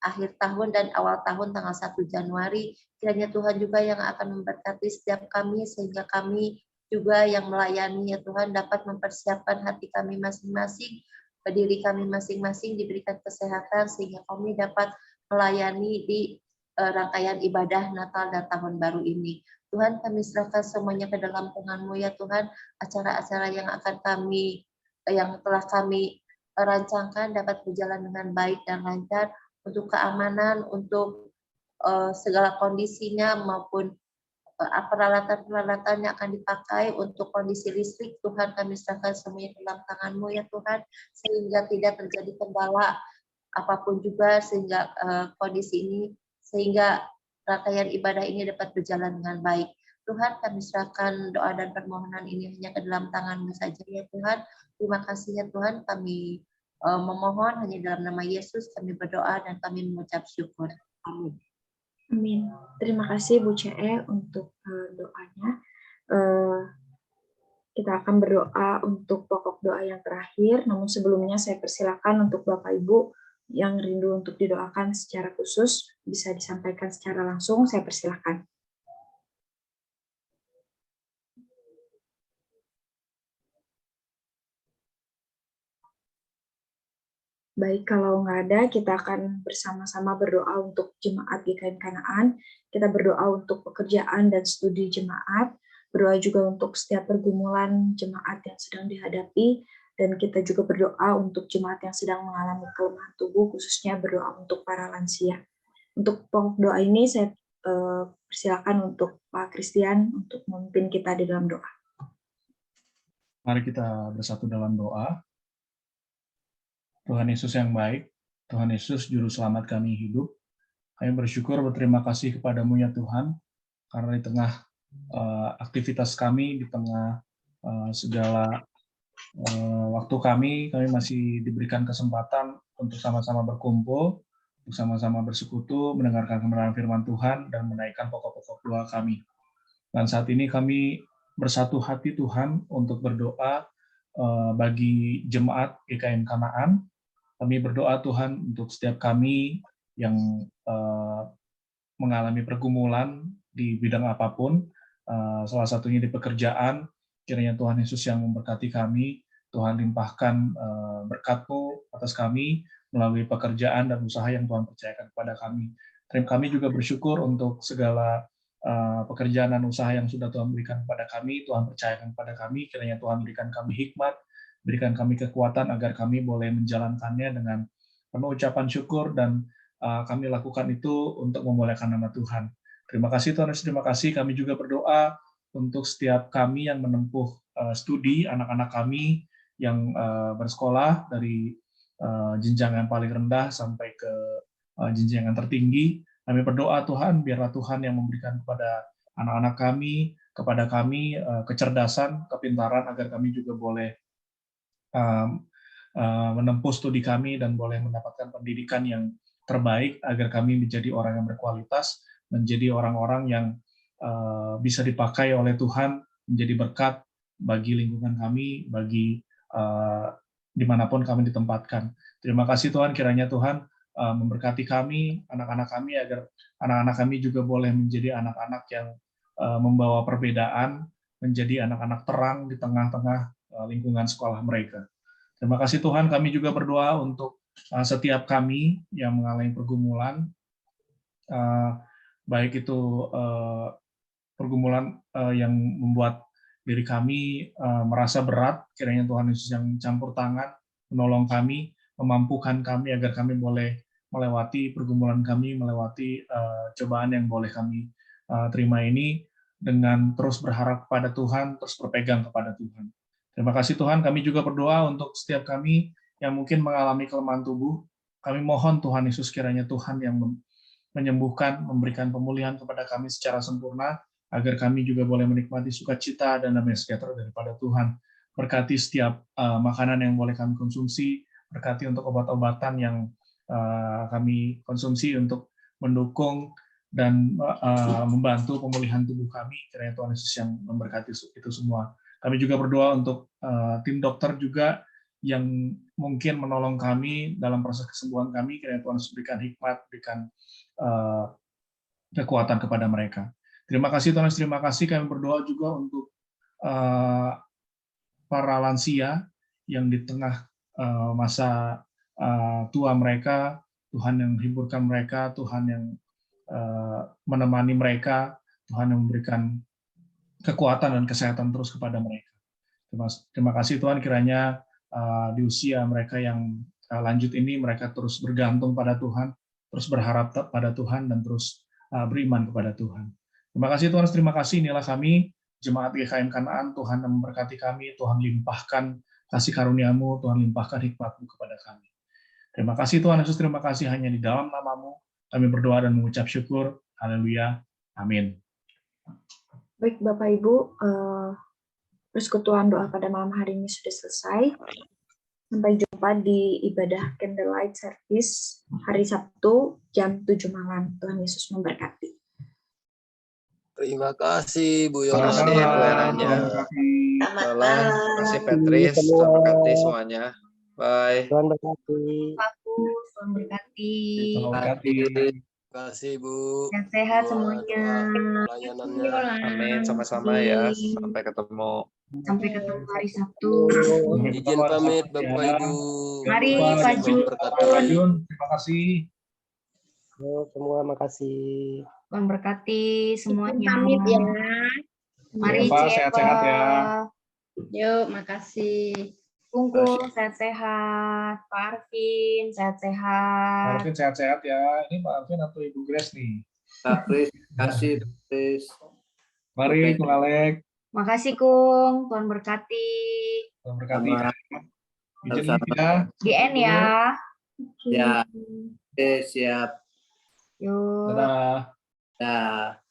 akhir tahun dan awal tahun tanggal 1 Januari. Kiranya Tuhan juga yang akan memberkati setiap kami, sehingga kami juga yang melayani ya Tuhan dapat mempersiapkan hati kami masing-masing, diri kami masing-masing diberikan kesehatan, sehingga kami dapat melayani di rangkaian ibadah Natal dan Tahun Baru ini. Tuhan, kami serahkan semuanya ke dalam tangan-Mu ya Tuhan, acara-acara yang telah kami rancangkan dapat berjalan dengan baik dan lancar, untuk keamanan, untuk segala kondisinya, maupun peralatan-peralatan yang akan dipakai untuk kondisi listrik. Tuhan, kami serahkan semuanya ke dalam tangan-Mu ya Tuhan, sehingga tidak terjadi kendala apapun juga, sehingga kondisi ini, sehingga rangkaian ibadah ini dapat berjalan dengan baik. Tuhan, kami serahkan doa dan permohonan ini hanya ke dalam tangan-Mu saja ya Tuhan. Terima kasih ya Tuhan, kami memohon hanya dalam nama Yesus kami berdoa dan kami mengucap syukur. Amin. Amin. Terima kasih Bu CE untuk doanya. Kita akan berdoa untuk pokok doa yang terakhir, namun sebelumnya saya persilakan untuk Bapak Ibu yang rindu untuk didoakan secara khusus, bisa disampaikan secara langsung, saya persilakan. Baik, kalau nggak ada, kita akan bersama-sama berdoa untuk jemaat GKIM Kanaan. Kita berdoa untuk pekerjaan dan studi jemaat, berdoa juga untuk setiap pergumulan jemaat yang sedang dihadapi, dan kita juga berdoa untuk jemaat yang sedang mengalami kelemahan tubuh, khususnya berdoa untuk para lansia. Untuk pokok doa ini, saya persilakan untuk Pak Christian untuk memimpin kita di dalam doa. Mari kita bersatu dalam doa. Tuhan Yesus yang baik, Tuhan Yesus Juru Selamat kami hidup. Kami bersyukur, berterima kasih kepadamu ya Tuhan, karena di tengah aktivitas kami, di tengah segala waktu kami masih diberikan kesempatan untuk sama-sama berkumpul, untuk sama-sama bersekutu, mendengarkan kebenaran firman Tuhan, dan menaikkan pokok-pokok doa kami. Dan saat ini kami bersatu hati Tuhan untuk berdoa bagi jemaat GKIM Kanaan. Kami berdoa Tuhan untuk setiap kami yang mengalami pergumulan di bidang apapun, salah satunya di pekerjaan. Kiranya Tuhan Yesus yang memberkati kami, Tuhan limpahkan berkat-Mu atas kami melalui pekerjaan dan usaha yang Tuhan percayakan kepada kami. Kami juga bersyukur untuk segala pekerjaan dan usaha yang sudah Tuhan berikan kepada kami, Tuhan percayakan kepada kami. Kiranya Tuhan berikan kami hikmat, berikan kami kekuatan agar kami boleh menjalankannya dengan penuh ucapan syukur, dan kami lakukan itu untuk memuliakan nama Tuhan. Terima kasih Tuhan Yesus, terima kasih. Kami juga berdoa untuk setiap kami yang menempuh studi, anak-anak kami yang bersekolah dari jenjang yang paling rendah sampai ke jenjang yang tertinggi. Kami berdoa Tuhan, biarlah Tuhan yang memberikan kepada anak-anak kami, kepada kami kecerdasan, kepintaran, agar kami juga boleh menempuh studi kami dan boleh mendapatkan pendidikan yang terbaik, agar kami menjadi orang yang berkualitas, menjadi orang-orang yang bisa dipakai oleh Tuhan, menjadi berkat bagi lingkungan kami, bagi dimanapun kami ditempatkan. Terima kasih Tuhan, kiranya Tuhan memberkati kami, anak-anak kami, agar anak-anak kami juga boleh menjadi anak-anak yang membawa perbedaan, menjadi anak-anak terang di tengah-tengah lingkungan sekolah mereka. Terima kasih Tuhan, kami juga berdoa untuk setiap kami yang mengalami pergumulan, baik itu pergumulan yang membuat diri kami merasa berat, kiranya Tuhan Yesus yang campur tangan, menolong kami, memampukan kami agar kami boleh melewati pergumulan kami, melewati cobaan yang boleh kami terima ini, dengan terus berharap kepada Tuhan, terus berpegang kepada Tuhan. Terima kasih Tuhan, kami juga berdoa untuk setiap kami yang mungkin mengalami kelemahan tubuh. Kami mohon Tuhan Yesus, kiranya Tuhan yang menyembuhkan, memberikan pemulihan kepada kami secara sempurna, agar kami juga boleh menikmati sukacita dan damai sejahtera daripada Tuhan. Berkati setiap makanan yang boleh kami konsumsi, berkati untuk obat-obatan yang kami konsumsi untuk mendukung dan membantu pemulihan tubuh kami. Kiranya Tuhan Yesus yang memberkati itu semua. Kami juga berdoa untuk tim dokter juga yang mungkin menolong kami dalam proses kesembuhan kami. Kiranya Tuhan Yesus berikan hikmat, berikan kekuatan kepada mereka. Terima kasih Tuhan Yesus, terima kasih. Kami berdoa juga untuk para lansia yang di tengah masa tua mereka, Tuhan yang hiburkan mereka, Tuhan yang menemani mereka, Tuhan yang memberikan kekuatan dan kesehatan terus kepada mereka. Terima kasih Tuhan, kiranya di usia mereka yang lanjut ini, mereka terus bergantung pada Tuhan, terus berharap pada Tuhan, dan terus beriman kepada Tuhan. Terima kasih Tuhan, terima kasih. Inilah kami, Jemaat GKIM Kanaan. Tuhan yang memberkati kami, Tuhan limpahkan kasih karunia-Mu, Tuhan limpahkan hikmat-Mu kepada kami. Terima kasih Tuhan Yesus, terima kasih, hanya di dalam nama-Mu kami berdoa dan mengucap syukur. Haleluya. Amin. Baik Bapak Ibu, persekutuan doa pada malam hari ini sudah selesai. Sampai jumpa di ibadah Candlelight Service hari Sabtu jam 7 malam. Tuhan Yesus memberkati. Terima kasih Bu Selamat Yolanda. malam. pelayanannya. Selamat Salam. malam. Terima kasih Petris. Tuhan berkati semuanya. Bye. Tuhan berkati. Bagus, Tuhan berkati. Tuhan berkati. Terima kasih Bu. Sehat-sehat Buat semuanya. pelayanannya. Amin. Sama-sama ya. Sampai ketemu. Sampai ketemu hari Sabtu. Izin pamit Bapak Ibu. Mari, Tuhan Pak Jun. memberkati. Pak Jun, terima kasih. Semua makasih. Tuhan berkati semuanya. Pamit ya. Mari Ya, Pak, Ci sehat-sehat Eva. ya. Yuk, makasih. Kungkung sehat-sehat. Pak Arvin Pak sehat-sehat. Arvin sehat-sehat ya. Ini Pak Arvin atau Ibu Grace nih? Terima kasih. Mari, Kung Alek. Makasih Kung. Tuhan berkati. Tuhan berkati. Sama. Izin Sama. ya. Di N ya. Ya. Siap. Yuk. Dadah. Dah.